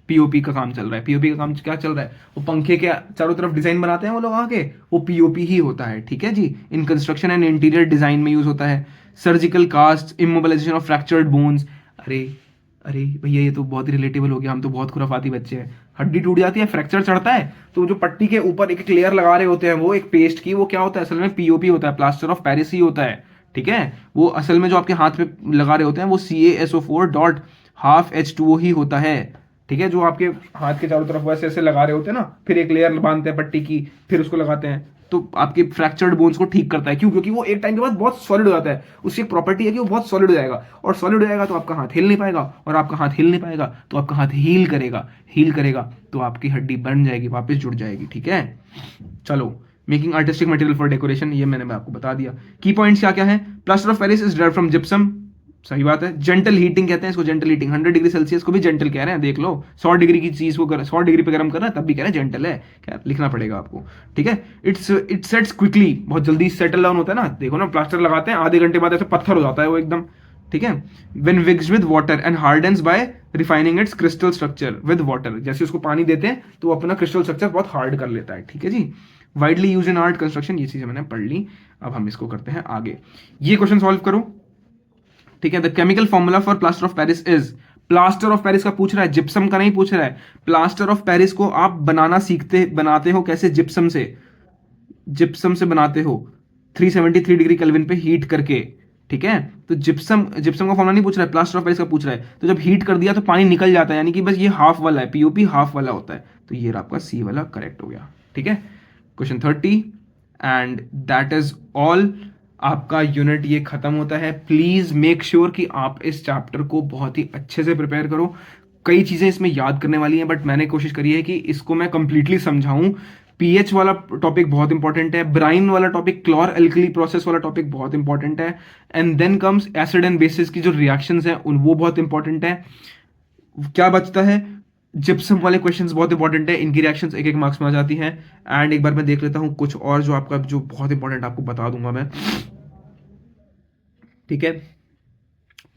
पीओपी का काम चल रहा है। पीओपी का काम क्या चल रहा है? वो पंखे के चारों तरफ डिजाइन बनाते हैं वो लोग आके, वो पीओपी ही होता है, ठीक है जी। In construction and interior design में यूज होता है। Surgical cast, immobilization of fractured bones. अरे अरे भैया ये तो बहुत ही रिलेटेबल हो गया, हम तो बहुत खुराफाती बच्चे हैं। हड्डी टूट जाती है, फ्रैक्चर चढ़ता है, तो जो पट्टी के ऊपर एक लेयर लगा रहे होते हैं वो एक पेस्ट की, वो क्या होता है असल में? पीओपी होता है, प्लास्टर ऑफ पेरिस ही होता है, ठीक है। वो असल में जो आपके हाथ पे लगा रहे होते हैं वो CaSO4.12H2O ही होता है, ठीक है। जो आपके हाथ के चारों तरफ वैसे ऐसे लगा रहे होते हैं ना, फिर एक लेयर बांधते हैं पट्टी की, फिर उसको लगाते हैं, तो आपके फ्रैक्चर्ड बोन्स को ठीक करता है। क्यों? क्योंकि वो एक टाइम के बाद बहुत सॉलिड हो जाता है। उसकी एक प्रॉपर्टी है कि वो बहुत सॉलिड हो जाएगा, और सॉलिड हो जाएगा तो आपका हाथ हिल नहीं पाएगा, और आपका हाथ हिल नहीं पाएगा तो आपका हाथ हील करेगा तो आपकी हड्डी बन जाएगी, वापस जुड़ जाएगी, ठीक है। चलो, making artistic material for decoration, ये मैंने आपको बता दिया। की पॉइंट्स क्या क्या है? Plaster of Paris is derived from gypsum, सही बात है। जेंटल हीटिंग कहते हैं इसको, जेंटल हीटिंग। 100 डिग्री सेल्सियस को भी जेंटल कह रहे हैं, देख लो। 100 डिग्री की चीज को 100 डिग्री पे गर्म कर रहा है तब भी कह रहे हैं जेंटल है, क्या लिखना पड़ेगा आपको, ठीक है। इट सेट्स क्विकली, बहुत जल्दी सेटल डाउन होता है ना, देखो ना प्लास्टर लगाते हैं आधे घंटे बाद ऐसे पत्थर हो जाता है वो एकदम, ठीक है। When mixed with water and hardens by refining its crystal structure with water, जैसे उसको पानी देते हैं तो वो अपना क्रिस्टल स्ट्रक्चर बहुत हार्ड कर लेता है, ठीक है जी। Widely use in art construction, ये चीजें मैंने पढ़ ली। अब हम इसको करते हैं आगे। ये क्वेश्चन सॉल्व करो, ठीक है। The chemical formula for plaster of Paris is, plaster of Paris का पूछ रहा है, जिप्सम का नहीं पूछ रहा है। प्लास्टर ऑफ पेरिस को आप बनाते हो कैसे? जिप्सम से बनाते हो 373 डिग्री केल्विन पे हीट करके, ठीक है। तो जिप्सम का फॉर्मूला नहीं पूछ रहा है, प्लास्टर ऑफ पेरिस का पूछ रहा है। तो जब हीट कर दिया तो पानी निकल जाता है, यानी कि बस ये हाफ वाला है, पीओपी हाफ वाला होता है, तो ये आपका सी वाला करेक्ट हो गया, ठीक है। Question 30 and that is all. आपका यूनिट ये खत्म होता है। प्लीज मेक श्योर कि आप इस चैप्टर को बहुत ही अच्छे से प्रिपेयर करो। कई चीजें इसमें याद करने वाली हैं, बट मैंने कोशिश करी है कि इसको मैं कंप्लीटली समझाऊं। पीएच वाला टॉपिक बहुत इंपॉर्टेंट है, ब्राइन वाला टॉपिक, क्लोर एल्कली प्रोसेस वाला टॉपिक बहुत इंपॉर्टेंट है, and then comes acid and bases की जो रिएक्शंस हैं उन वो बहुत इंपॉर्टेंट है। क्या बचता है? जिप्सम वाले क्वेश्चंस बहुत इंपॉर्टेंट है, इनकी रिएक्शंस एक मार्क्स में आ जाती हैं। एंड एक बार मैं देख लेता हूं कुछ और जो आपका जो बहुत इंपॉर्टेंट आपको बता दूंगा मैं, ठीक है।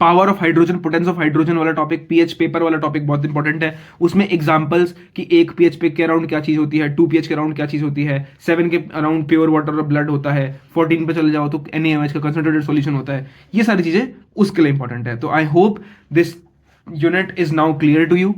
Power of hydrogen, potence of hydrogen वाला टॉपिक, पीएच पेपर वाला टॉपिक बहुत इंपॉर्टेंट है। उसमें एग्जांपल्स कि 1 पीएच पे के अराउंड क्या चीज होती है, 2 पीएच के अराउंड क्या चीज होती है, 7 के अराउंड प्योर वाटर और ब्लड होता है, 14 पे चले जाओ तो NaOH का कंसंट्रेटेड सॉल्यूशन होता है। ये सारी चीजें उसके लिए इंपॉर्टेंट है। तो I hope this unit is now clear to you.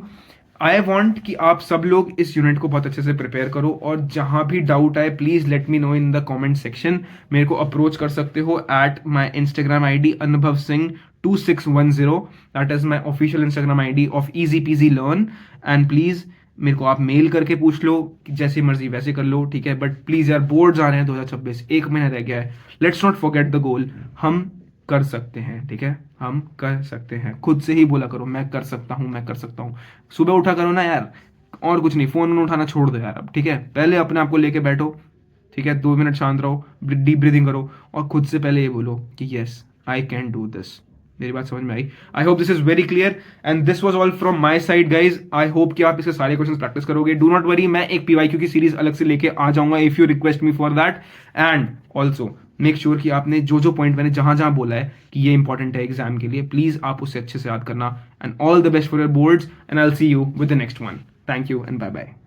I want कि आप सब लोग इस यूनिट को बहुत अच्छे से प्रिपेयर करो, और जहां भी डाउट आए please let me know in the comment section. मेरे को अप्रोच कर सकते हो एट माई इंस्टाग्राम ID अनुभव Singh 2610, that is my official Instagram ID of easy PG learn. And please मेरे को आप मेल करके पूछ लो, जैसी मर्जी वैसे कर लो, ठीक है। बट प्लीज यार, बोर्ड्स आ रहे हैं 2026, एक महीना रह गया है, let's not forget the goal. हम कर सकते हैं, ठीक है, हम कर सकते हैं। खुद से ही बोला करो, मैं कर सकता हूं, मैं कर सकता हूं। सुबह उठा करो ना यार, और कुछ नहीं, फोन उठाना छोड़ दो यार अब, ठीक है। पहले अपने आप को लेके बैठो, ठीक है, 2 मिनट शांत रहो, डीप ब्रीदिंग करो, और खुद से पहले ये बोलो कि yes I can do this. मेरी बात समझ में आई? I hope this is very clear and this was all from my side guys. I hope कि आप इसके सारे क्वेश्चंस प्रैक्टिस करोगे। डू नॉट वरी, मैं एक PYQ की सीरीज अलग से लेके आ जाऊंगा if you request me for that. And also make sure कि आपने जो पॉइंट मैंने जहां जहां बोला है कि ये इंपॉर्टेंट है एग्जाम के लिए, प्लीज आप उसे अच्छे से याद करना। And all the best for your boards and I will see you with the next one. Thank you and bye bye.